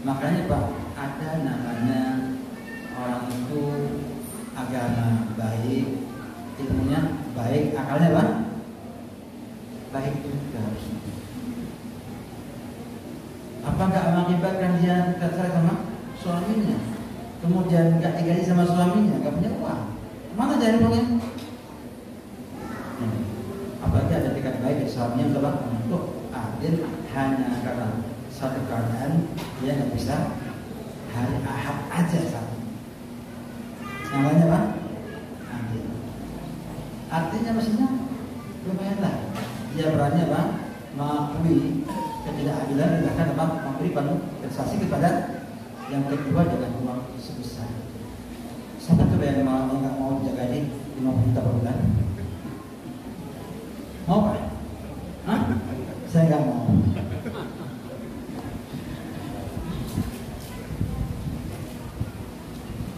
Makanya Pak, ada namanya orang itu agama baik, ilmunya baik, akalnya Pak baik juga harus. Apa nggak mengakibatkan dia tercerai sama suaminya, kemudian nggak digaji sama suaminya, nggak punya uang, mana cari uangnya? Apalagi ada tiket baik suaminya telah untuk adil hanya karena satu keadaan dia nggak bisa hari Ahad aja satu. Yang lainnya Pak adil. Artinya mestinya lumayan lah. Dia berani mengakui ketidakadilan, bahkan memberi kompensasi kepada yang kedua dengan uang sebesar. Siapa tuh yang nggak mau jaga ini 50 juta per bulan? Mau Pak? Hah? Saya nggak mau.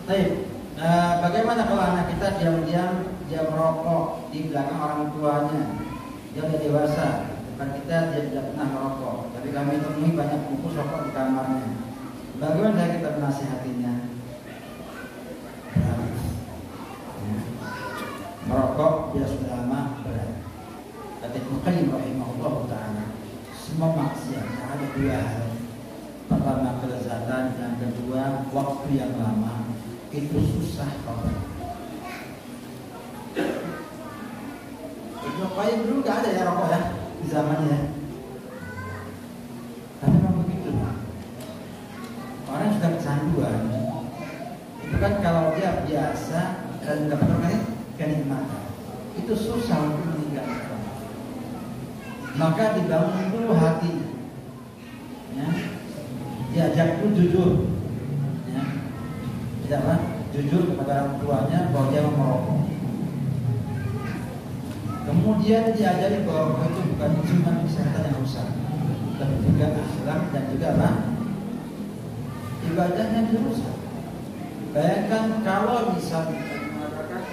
Baik, bagaimana kalau anak kita diam-diam dia merokok di belakang orang tuanya? Dia udah dewasa, bukan kita, dia tidak pernah merokok. Tapi kami temui banyak bungkus rokok di kamarnya. Bagaimana kita menasihatinya? Merokok dia sudah lama berat. Kata Ibnu Qayyim rahimahullah ta'ala, semua maksiat ada dua hal. Pertama kelezatan, yang kedua waktu yang lama. Itu susah kalau Ibnu Qayyim dulu gak ada ya rokok ya di zamannya. Tapi memang begitu. Bahkan kalau dia biasa dan mendapatkan kenikmatan, itu susah untuk meninggalkan. Maka dibangun dulu hatinya, ya. Diajak dulu jujur, ya. Tidak apa? Jujur kepada orang tuanya bahwa dia merokok. Kemudian diajari bahwa itu bukan cuma kesehatan yang rusak, tapi juga akhlak dan juga apa? Ibadahnya dirusak. Bayangkan kalau misalnya mengatakan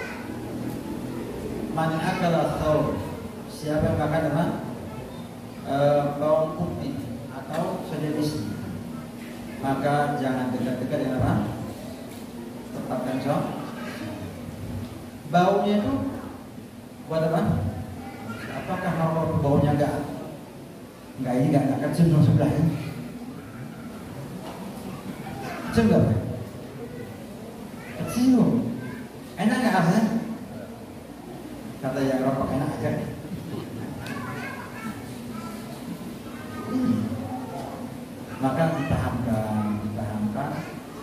man akala thawb, siapa yang makan apa? Bawang putih atau sejenisnya, maka jangan dekat-dekat dengan apa? Tempatkan sholat. Baunya itu buat apa? Apakah kalau baunya enggak ini enggak akan cium sebelahnya? Cium enggak? Cium. Enak enggak rasanya? Kata yang rokok enak aja. Maka dipahamkan,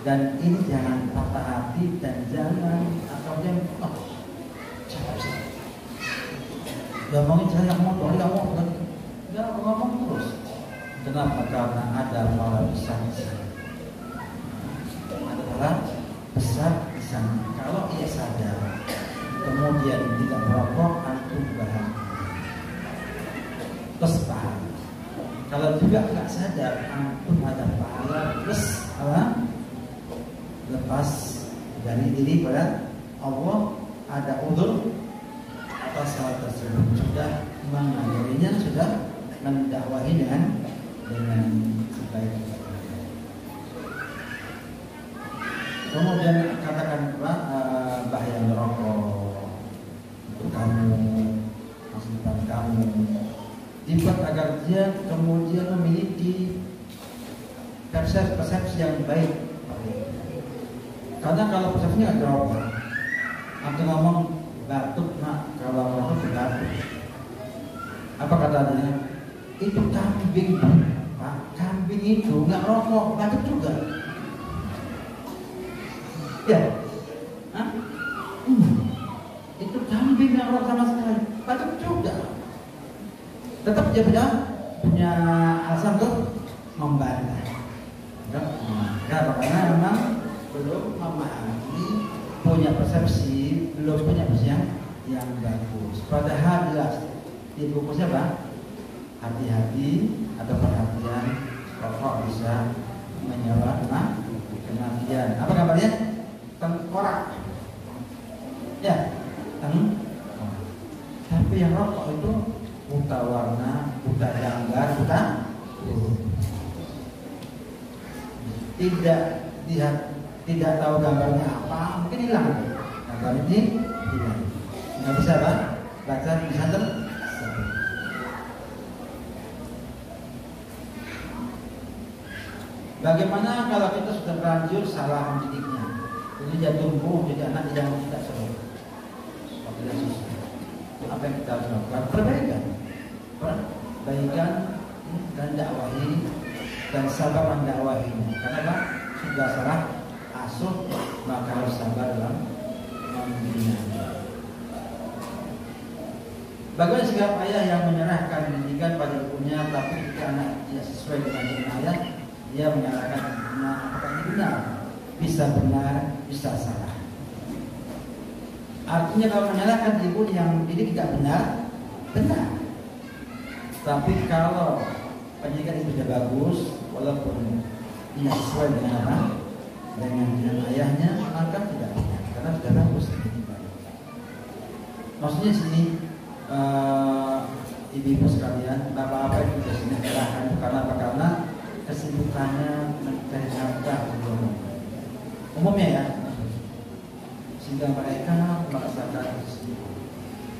dan ini jangan patah hati dan jangan atau jangan ngomongin saya ngomong terus. Kenapa? Karena ada malah besar di sana. Ada malah besar di sana. Kalau ia sadar, kemudian tidak merokok, antum bahagia. Terus paham. Kalau juga nggak sadar, antum ada pahala plus apa? Lepas dari diri pada Allah, ada udzur atas hal tersebut, sudah mengajarinya, sudah mendakwahi dengan sebaik-baiknya. Kemudian katakan bahaya merokok untuk kamu, masa depan kamu, dibuat agar dia kemudian memiliki persepsi yang baik. Karena kalau persepsinya nggak berubah, atau ngomong batuk, nak kalau ngomong batuk, apa katanya? Itu kambing, Pak. Kambing itu nggak rokok, batuk juga. Ya, itu kambing nggak rokok sama sekali, batuk juga. Tetap dia punya alasan untuk membantah. Karena memang belum memahami, punya persepsi, belum punya persepsi yang bagus. Padahal jelas di buku siapa? Hati-hati atau perhatian, rokok bisa menyebabkan kematian. Apa kabarnya? Tengkorak. Ya, tengkorak. Tapi yang rokok itu buta warna, buta janggar, buta tidak tahu gambarnya apa, mungkin hilang gambar ini tidak. Nggak bisa Pak baca bisa Bagaimana kalau kita sudah terlanjur salah mendidiknya? Jadi dia tumbuh jadi anak yang tidak seru, tidak susah. Apa yang kita harus lakukan? Perbaikan dan dakwahi dan sabar mendakwahinya. Karena sudah salah asuh, maka harus sabar dalam membinanya. Bagaimana sikap ayah yang menyerahkan pendidikan pada ibunya, tapi ketika anak tidak sesuai dengan ayah, dia menyalahkan ibunya? Apakah ini benar? Bisa benar, bisa salah. Artinya kalau menyalahkan ibu yang didik tidak benar, benar. Tapi kalau pendidikan itu sudah bagus, walaupun tidak sesuai dengan apa, dengan ayahnya, maka tidak benar, karena sudah bagus. Maksudnya sini ibu-ibu sekalian, bapak-bapak itu sudah sini kerahkan karena apa? Karena kesibukannya mencari nafkah umumnya ya, sehingga mereka merasakan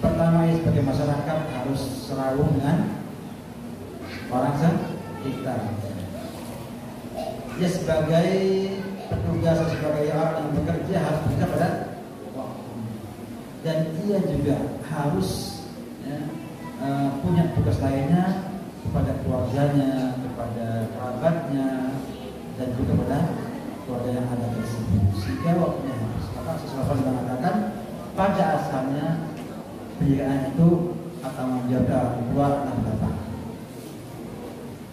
pertama ya, sebagai masyarakat harus selalu dengan orang sekitar. Dia sebagai petugas, sebagai orang yang bekerja harus bekerja pada waktu, dan ia juga harus punya tugas lainnya kepada keluarganya, kepada kerabatnya, dan juga kepada keluarga yang ada tersebut. Sehingga waktunya habis. Maka sesuatu mengatakan pada asalnya penjagaan itu akan menjaga orang tua dan bapak.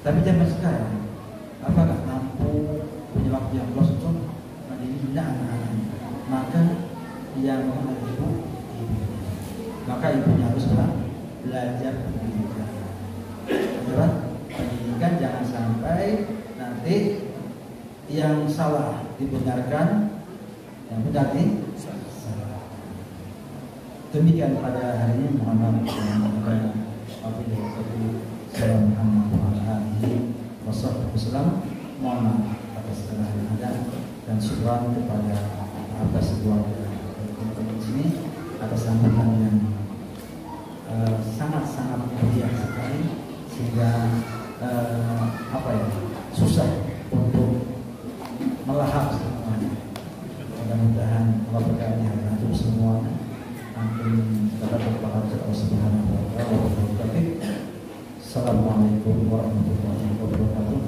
Tapi zaman sekarang, apakah mampu punya waktu yang kosong mendidik anak-anaknya? Maka yang mengenal ibu, maka ibunya harus belajar pendidikan. Pendidikan jangan sampai nanti yang salah dibenarkan, yang benar salah. Demikian pada hari ini, mohon maaf mohon maaf atas segala yang ada dan syukur kepada atas keluarga di sini atas sambutan yang sangat-sangat mulia sekali sehingga susah untuk melahap semuanya. Mudah-mudahan Allah berkati untuk semua. Amin. Dapat berpahala Allah Subhanahu wa taala. Assalamualaikum warahmatullahi wabarakatuh.